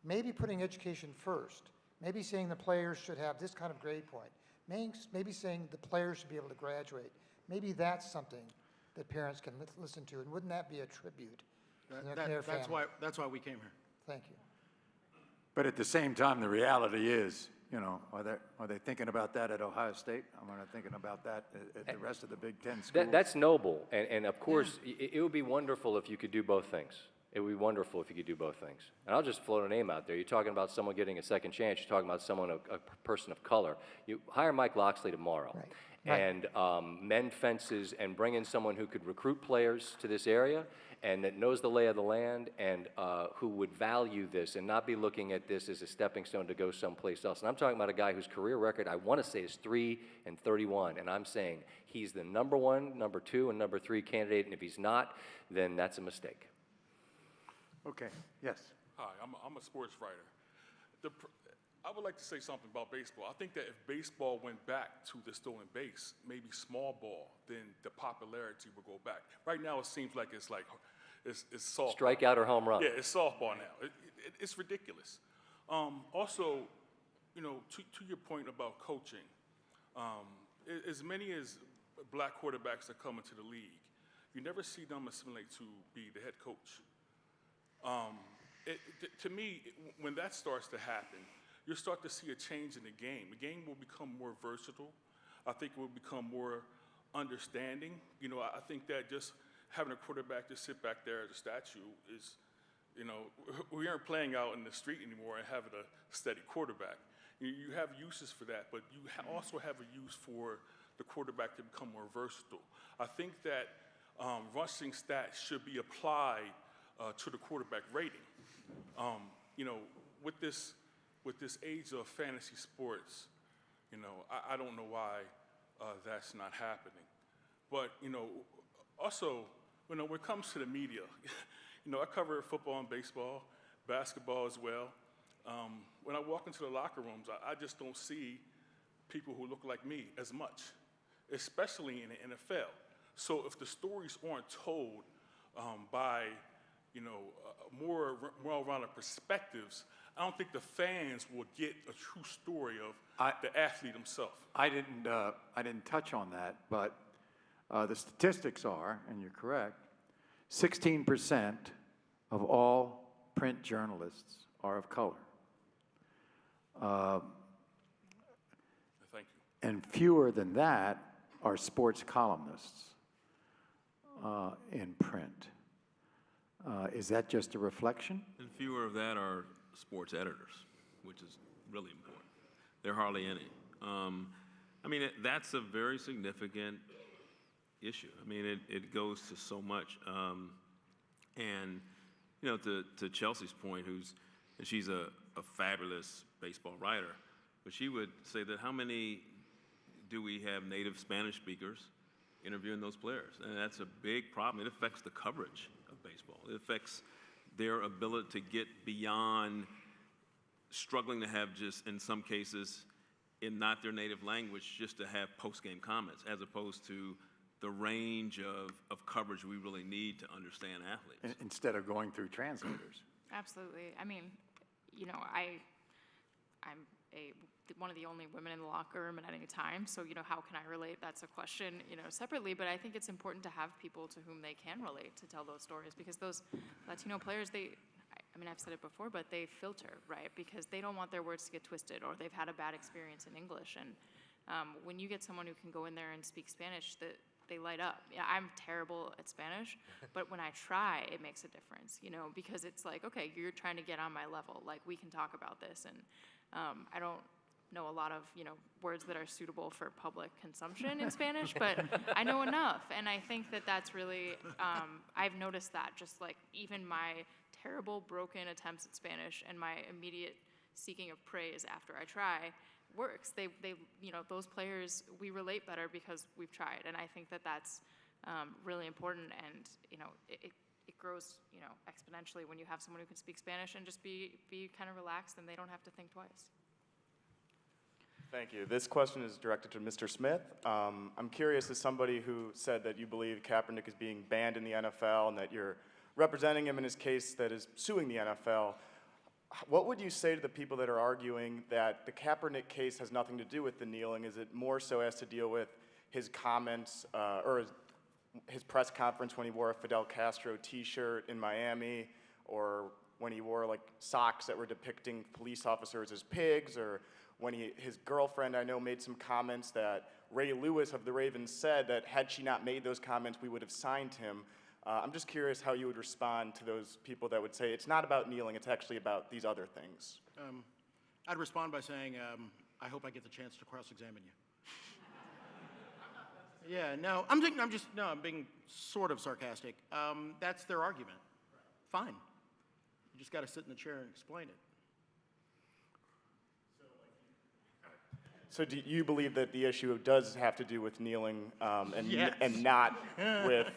Maybe putting education first. Maybe saying the players should have this kind of grade point. Maybe saying the players should be able to graduate. Maybe that's something that parents can listen to, and wouldn't that be a tribute to their family? That's why we came here. Thank you. But at the same time, the reality is, are they thinking about that at Ohio State? Are they thinking about that at the rest of the Big Ten schools? That's noble, and of course, it would be wonderful if you could do both things. It would be wonderful if you could do both things. And I'll just float a name out there. You're talking about someone getting a second chance. You're talking about someone, a person of color. You hire Mike Loxley tomorrow. Right. And mend fences and bring in someone who could recruit players to this area and that knows the lay of the land and who would value this and not be looking at this as a stepping stone to go someplace else. And I'm talking about a guy whose career record, I want to say, is 3-31. And I'm saying he's the number 1, number 2, and number 3 candidate. And if he's not, then that's a mistake. Okay, yes. Hi, I'm a sports writer. I would like to say something about baseball. I think that if baseball went back to the stolen base, maybe small ball, then the popularity would go back. Right now, it seems like it's softball. Strikeout or home run. Yeah, it's softball now. It's ridiculous. Also, to your point about coaching, as many as black quarterbacks that come into the league, you never see them assimilate to be the head coach. To me, when that starts to happen, you'll start to see a change in the game. The game will become more versatile. I think it will become more understanding. I think that just having a quarterback just sit back there as a statue is, we aren't playing out in the street anymore and having a steady quarterback. You have uses for that, but you also have a use for the quarterback to become more versatile. I think that rushing stats should be applied to the quarterback rating. With this age of fantasy sports, I don't know why that's not happening. But, also, when it comes to the media, I cover football and baseball, basketball as well. When I walk into the locker rooms, I just don't see people who look like me as much, especially in the NFL. So if the stories aren't told by, more well-rounded perspectives, I don't think the fans will get a true story of the athlete himself. I didn't touch on that, but the statistics are, and you're correct, 16% of all print journalists are of color. Thank you. And fewer than that are sports columnists in print. Is that just a reflection? And fewer of that are sports editors, which is really important. There are hardly any. That's a very significant issue. It goes to so much. To Chelsea's point, she's a fabulous baseball writer, but she would say that how many do we have native Spanish speakers interviewing those players? And that's a big problem. It affects the coverage of baseball. It affects their ability to get beyond struggling to have just, in some cases, in not their native language, just to have post-game comments, as opposed to the range of coverage we really need to understand athletes. Instead of going through translators. Absolutely. I'm one of the only women in the locker room at any time, so, how can I relate? That's a question, separately, but I think it's important to have people to whom they can relate to tell those stories, because those Latino players, I've said it before, but they filter, right? Because they don't want their words to get twisted, or they've had a bad experience in English, and when you get someone who can go in there and speak Spanish, they light up. Yeah, I'm terrible at Spanish, but when I try, it makes a difference, because it's like, okay, you're trying to get on my level. Like, we can talk about this, and I don't know a lot of, words that are suitable for public consumption in Spanish, but I know enough, and I think that that's really, I've noticed that, just like even my terrible, broken attempts at Spanish and my immediate seeking of praise after I try works. They those players, we relate better because we've tried, and I think that that's really important, and it grows exponentially when you have someone who can speak Spanish and just be kind of relaxed, and they don't have to think twice. Thank you. This question is directed to Mr. Smith. I'm curious, as somebody who said that you believe Kaepernick is being banned in the NFL and that you're representing him in his case that is suing the NFL, what would you say to the people that are arguing that the Kaepernick case has nothing to do with the kneeling? Is it more so as to deal with his comments or his press conference when he wore a Fidel Castro t-shirt in Miami, or when he wore like socks that were depicting police officers as pigs, or when his girlfriend, I know, made some comments that Ray Lewis of the Ravens said that had she not made those comments, we would have signed him. I'm just curious how you would respond to those people that would say it's not about kneeling, it's actually about these other things. I'd respond by saying, I hope I get the chance to cross-examine you. Yeah, no, I'm being sort of sarcastic. That's their argument. Fine. You just got to sit in the chair and explain it. So do you believe that the issue does have to do with kneeling Yes. and not with...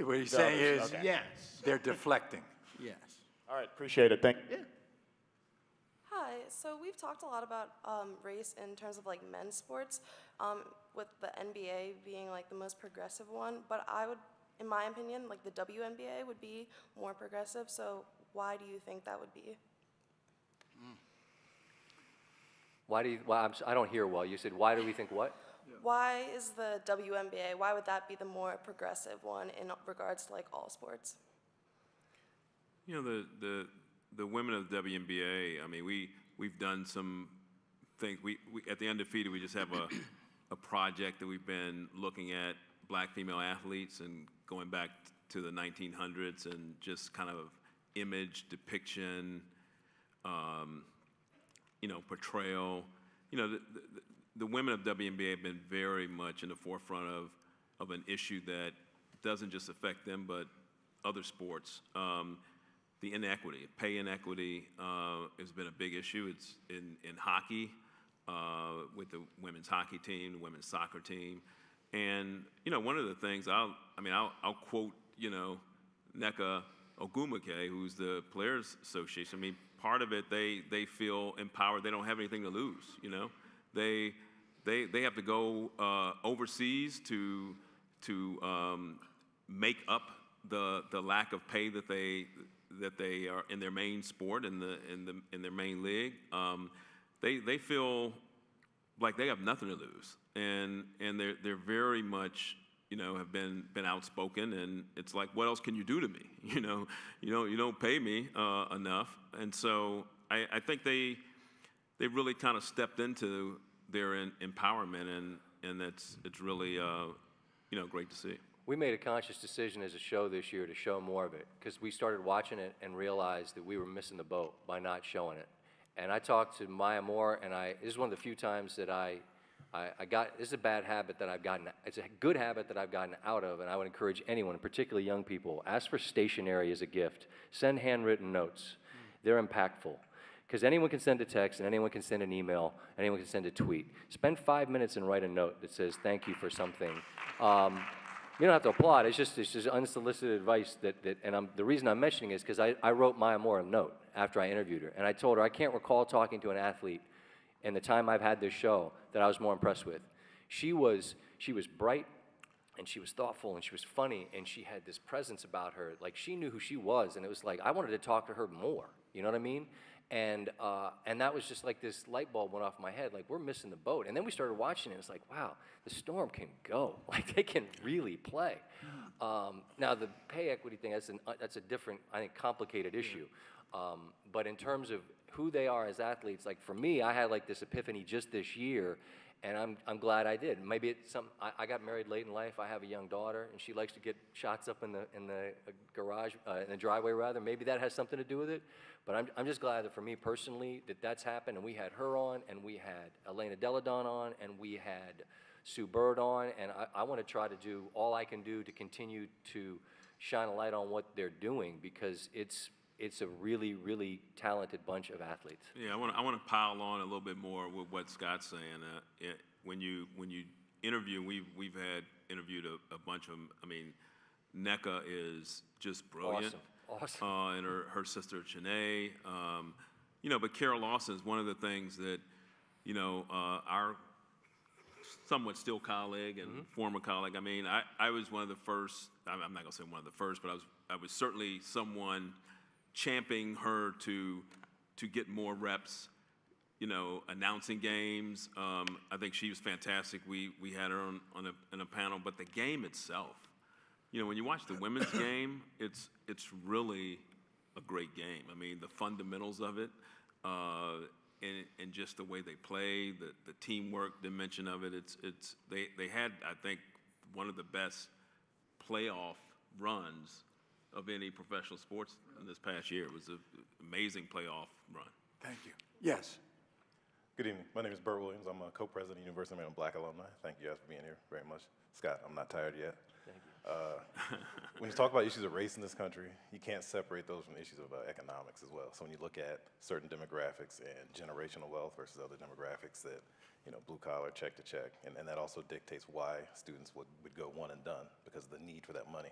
What he's saying is, okay. Yes. they're deflecting. Yes. All right, appreciate it. Thank you. Yeah. Hi, so we've talked a lot about race in terms of like men's sports, with the NBA being like the most progressive one, but I would, in my opinion, like the WNBA would be more progressive, so why do you think that would be? I don't hear well. You said, why do we think what? Why is the WNBA, why would that be the more progressive one in regards to like all sports? The women of the WNBA, we've done some things. We at the Undefeated, we just have a project that we've been looking at black female athletes and going back to the 1900s and just kind of image depiction, portrayal. The women of WNBA have been very much in the forefront of an issue that doesn't just affect them, but other sports. The inequity, pay inequity has been a big issue. It's in hockey with the women's hockey team, the women's soccer team. And, you know, one of the things I'll quote, you know, Nneka Ogwumike, who's the Players Association. I mean, part of it, they feel empowered. They don't have anything to lose, you know. They have to go overseas to make up the lack of pay that they are in their main sport, in their main league. They feel like they have nothing to lose, and they're very much, you know, have been outspoken, and it's like, what else can you do to me? You know, you don't pay me enough, and so I think they really kind of stepped into their empowerment, and it's really you know, great to see. We made a conscious decision as a show this year to show more of it, because we started watching it and realized that we were missing the boat by not showing it. And I talked to Maya Moore, and this is one of the few times that I got, this is a bad habit that I've gotten, it's a good habit that I've gotten out of, and I would encourage anyone, particularly young people, ask for stationery as a gift. Send handwritten notes. They're impactful. Because anyone can send a text, and anyone can send an email, anyone can send a tweet. Spend 5 minutes and write a note that says thank you for something. You don't have to applaud. It's just unsolicited advice the reason I'm mentioning is because I wrote Maya Moore a note after I interviewed her, and I told her I can't recall talking to an athlete in the time I've had this show that I was more impressed with. She was bright, and she was thoughtful, and she was funny, and she had this presence about her. Like, she knew who she was, and it was like I wanted to talk to her more. You know what I mean? And that was just like this light bulb went off in my head, like, we're missing the boat. And then we started watching it, and it's like, wow, the Storm can go. Like, they can really play. Now, the pay equity thing, that's a different, I think, complicated issue. But in terms of who they are as athletes, like, for me, I had like this epiphany just this year, and I'm glad I did. Maybe it's something, I got married late in life. I have a young daughter, and she likes to get shots up in the garage, in the driveway rather. Maybe that has something to do with it. But I'm just glad that for me personally that's happened, and we had her on, and we had Elena Deladon on, and we had Sue Bird on, and I want to try to do all I can do to continue to shine a light on what they're doing, because it's a really, really talented bunch of athletes. Yeah, I want to pile on a little bit more with what Scott's saying. When you interview, we've had interviewed a bunch of them. I mean, Nneka is just brilliant. Awesome. And her sister Chanae. You know, but Carol Lawson is one of the things that, you know, our somewhat still colleague and former colleague. I mean, I was one of the first. I'm not gonna say one of the first, but I was certainly someone championing her to get more reps, you know, announcing games. I think she was fantastic. We had her on a panel, but the game itself, you know, when you watch the women's game, it's really a great game. I mean, the fundamentals of it, and just the way they play, the teamwork dimension of it. They had, I think, one of the best playoff runs of any professional sports in this past year. It was an amazing playoff run. Thank you. Yes. Good evening. My name is Bert Williams. I'm a co-president of the University of Maryland Black Alumni. Thank you guys for being here very much. Scott, I'm not tired yet. Thank you. When you talk about issues of race in this country, you can't separate those from issues of economics as well. So when you look at certain demographics and generational wealth versus other demographics that, you know, blue collar, check to check, and that also dictates why students would go one and done because of the need for that money.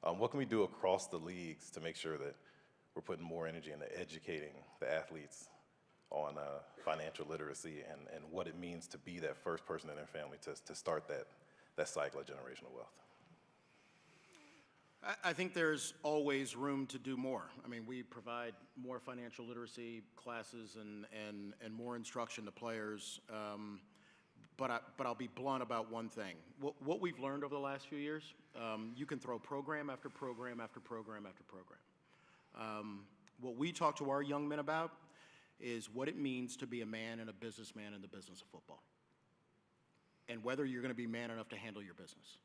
What can we do across the leagues to make sure that we're putting more energy into educating the athletes on financial literacy and what it means to be that first person in their family to start that cycle of generational wealth? I think there's always room to do more. I mean, we provide more financial literacy classes and more instruction to players. But I'll be blunt about one thing. What we've learned over the last few years, you can throw program after program after program after program. What we talk to our young men about is what it means to be a man and a businessman in the business of football, and whether you're going to be man enough to handle your business.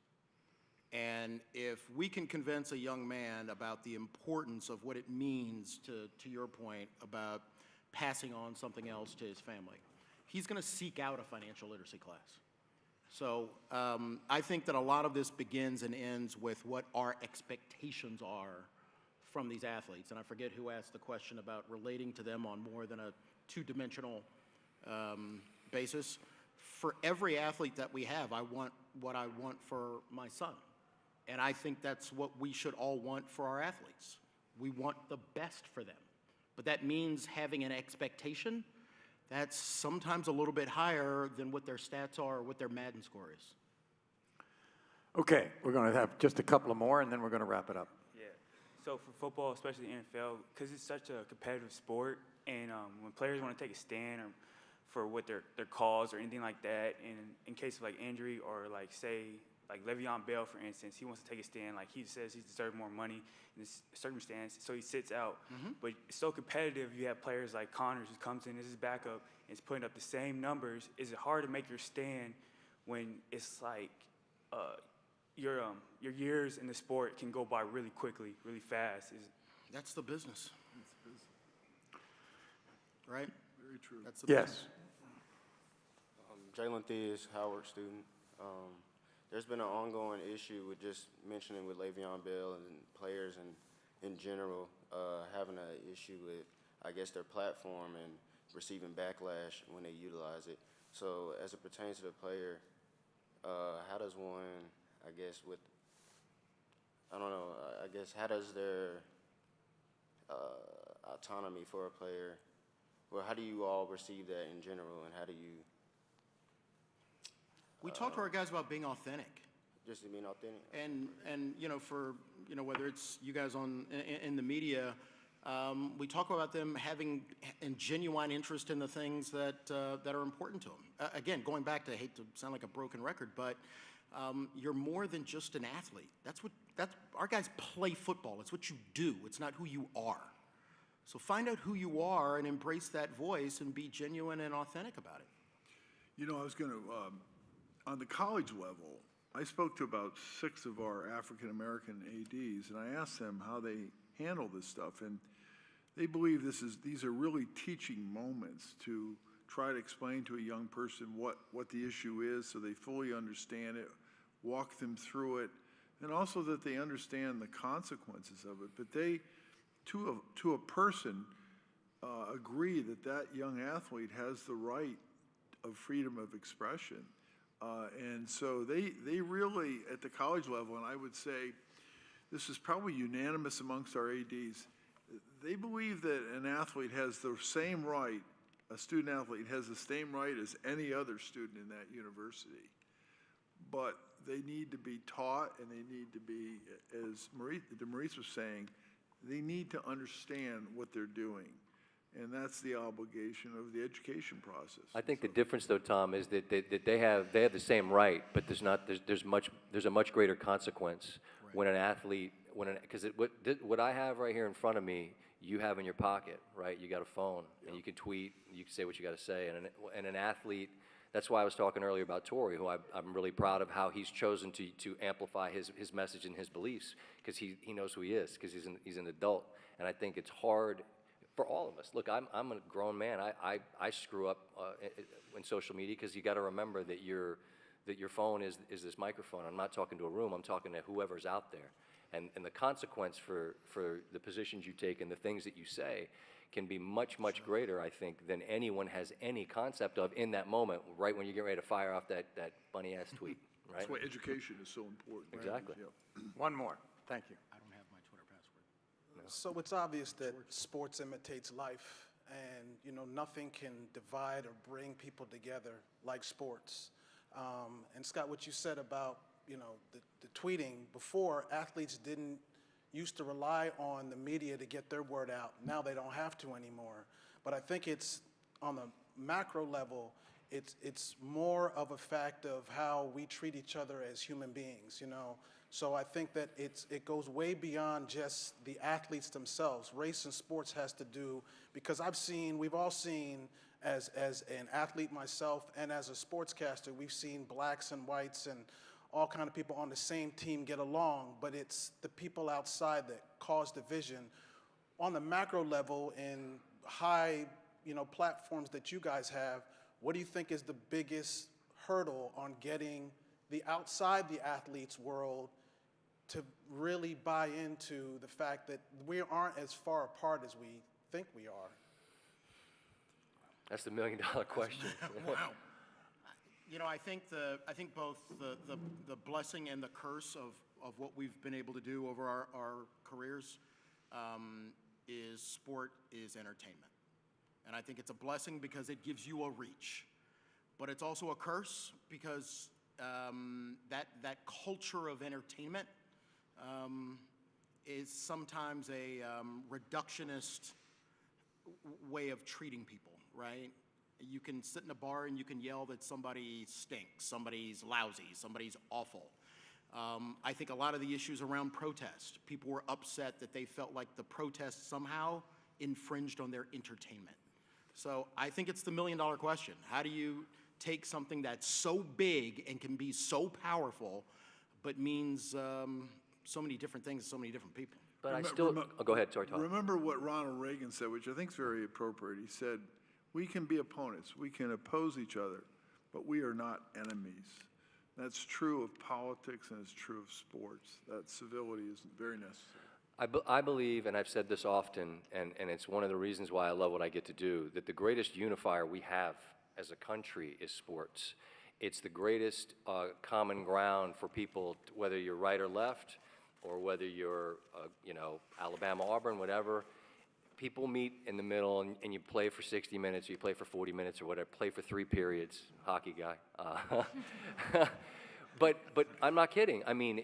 And if we can convince a young man about the importance of what it means to your point about passing on something else to his family, he's going to seek out a financial literacy class. So I think that a lot of this begins and ends with what our expectations are from these athletes. And I forget who asked the question about relating to them on more than a two-dimensional basis. For every athlete that we have, I want what I want for my son. And I think that's what we should all want for our athletes. We want the best for them. But that means having an expectation that's sometimes a little bit higher than what their stats are or what their Madden score is. Okay, we're going to have just a couple of more, and then we're going to wrap it up. Yeah. So for football, especially the NFL, because it's such a competitive sport, and when players want to take a stand or for what their cause or anything like that, and in case of like injury or like say like Le'Veon Bell, for instance, he wants to take a stand, like he says he deserves more money in this circumstance, so he sits out. But it's so competitive. You have players like Connors who comes in as his backup and is putting up the same numbers. Is it hard to make your stand when it's like your years in the sport can go by really quickly, really fast? That's the business. Right? Very true. That's the Yes. business. Jalen Theus, Howard student. There's been an ongoing issue with just mentioning with Le'Veon Bell and players and in general having an issue with, I guess, their platform and receiving backlash when they utilize it. So as it pertains to the player, how does one, I guess, with, I don't know, I guess, how does their autonomy for a player, well, how do you all receive that in general, and how do you? We talk to our guys about being authentic. Just to being authentic. And you know, for, you know, whether it's you guys in the media, we talk about them having a genuine interest in the things that are important to them. Again, going back to, I hate to sound like a broken record, but you're more than just an athlete. That's our guys play football. It's what you do. It's not who you are. So find out who you are and embrace that voice and be genuine and authentic about it. You know, I was going to, on the college level, I spoke to about 6 of our African-American ADs, and I asked them how they handle this stuff. And they believe these are really teaching moments to try to explain to a young person what the issue is so they fully understand it, walk them through it, and also that they understand the consequences of it. But they, to a person, agree that that young athlete has the right of freedom of expression. And so they really, at the college level, and I would say this is probably unanimous amongst our ADs, they believe that an athlete has the same right, a student athlete has the same right as any other student in that university. But they need to be taught, and they need to be, as Maurice was saying, they need to understand what they're doing. And that's the obligation of the education process. I think the difference, though, Tom, is that they have the same right, but there's a much greater consequence when an athlete, because what I have right here in front of me, you have in your pocket, right? You got a phone, and you can tweet, you can say what you got to say, and an athlete. That's why I was talking earlier about Torrey, who I'm really proud of how he's chosen to amplify his message and his beliefs, because he knows who he is, because he's an adult, and I think it's hard for all of us. Look, I'm a grown man. I screw up in social media, because you got to remember that your phone is this microphone. I'm not talking to a room. I'm talking to whoever's out there, and the consequence for the positions you take and the things that you say can be much greater, I think, than anyone has any concept of in that moment, right when you get ready to fire off that funny ass tweet. Right? That's why education is so important. Exactly. Yep. One more. Thank you. I don't have my Twitter password. So it's obvious that sports imitates life, and you know, nothing can divide or bring people together like sports. And Scott, what you said about, you know, the tweeting, before athletes didn't used to rely on the media to get their word out. Now they don't have to anymore. But I think it's on the macro level, it's more of a fact of how we treat each other as human beings, you know. So I think that it goes way beyond just the athletes themselves. Race in sports has to do, because we've all seen, as an athlete myself and as a sportscaster, we've seen blacks and whites and all kind of people on the same team get along, but it's the people outside that cause division. On the macro level, in high, you know, platforms that you guys have, what do you think is the biggest hurdle on getting the outside the athletes world to really buy into the fact that we aren't as far apart as we think we are? That's the $1 million question. Wow. You know, I think both the blessing and the curse of what we've been able to do over our careers is sport is entertainment. And I think it's a blessing because it gives you a reach. But it's also a curse because that culture of entertainment is sometimes a reductionist way of treating people, right? You can sit in a bar and you can yell that somebody stinks, somebody's lousy, somebody's awful. I think a lot of the issues around protest, people were upset that they felt like the protest somehow infringed on their entertainment. So I think it's the million-dollar question. How do you take something that's so big and can be so powerful, but means so many different things to so many different people? But I still, oh, go ahead, sorry, Todd. Remember what Ronald Reagan said, which I think is very appropriate. He said, we can be opponents, we can oppose each other, but we are not enemies. That's true of politics and it's true of sports. That civility is very necessary. I believe, and I've said this often, and it's one of the reasons why I love what I get to do, that the greatest unifier we have as a country is sports. It's the greatest common ground for people, whether you're right or left, or whether you're, Alabama, Auburn, whatever. People meet in the middle, and you play for 60 minutes, or you play for 40 minutes, or whatever. Play for 3 periods, hockey guy. But I'm not kidding. I mean,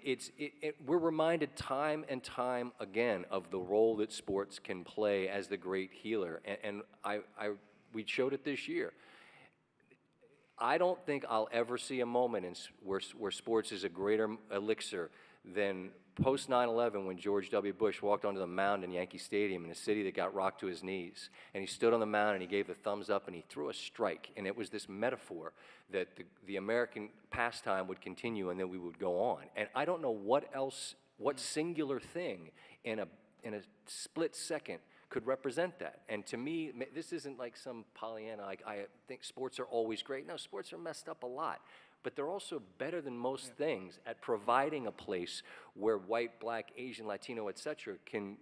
we're reminded time and time again of the role that sports can play as the great healer, and we showed it this year. I don't think I'll ever see a moment where sports is a greater elixir than post 9/11 when George W. Bush walked onto the mound in Yankee Stadium in a city that got rocked to his knees. And he stood on the mound and he gave the thumbs up and he threw a strike. And it was this metaphor that the American pastime would continue and then we would go on. And I don't know what singular thing in a split second could represent that. And to me, this isn't like some Pollyanna, like I think sports are always great. No, sports are messed up a lot. But they're also better than most things at providing a place where white, black, Asian, Latino, et cetera, can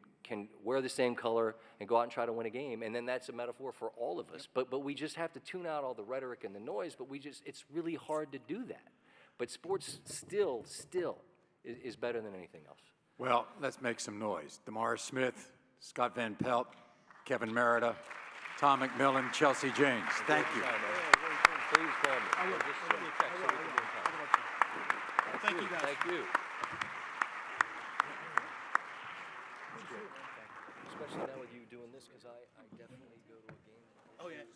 wear the same color and go out and try to win a game. And then that's a metaphor for all of us. But we just have to tune out all the rhetoric and the noise, but it's really hard to do that. But sports still is better than anything else. Well, let's make some noise. DeMar Smith, Scott Van Pelt, Kevin Merida, Tom McMillan, Chelsea James. Thank you. Please call me. I'll just send me a text so we can be in touch. Thank you, guys. Thank you. Especially now with you doing this, because I definitely go to a game. Oh, yeah.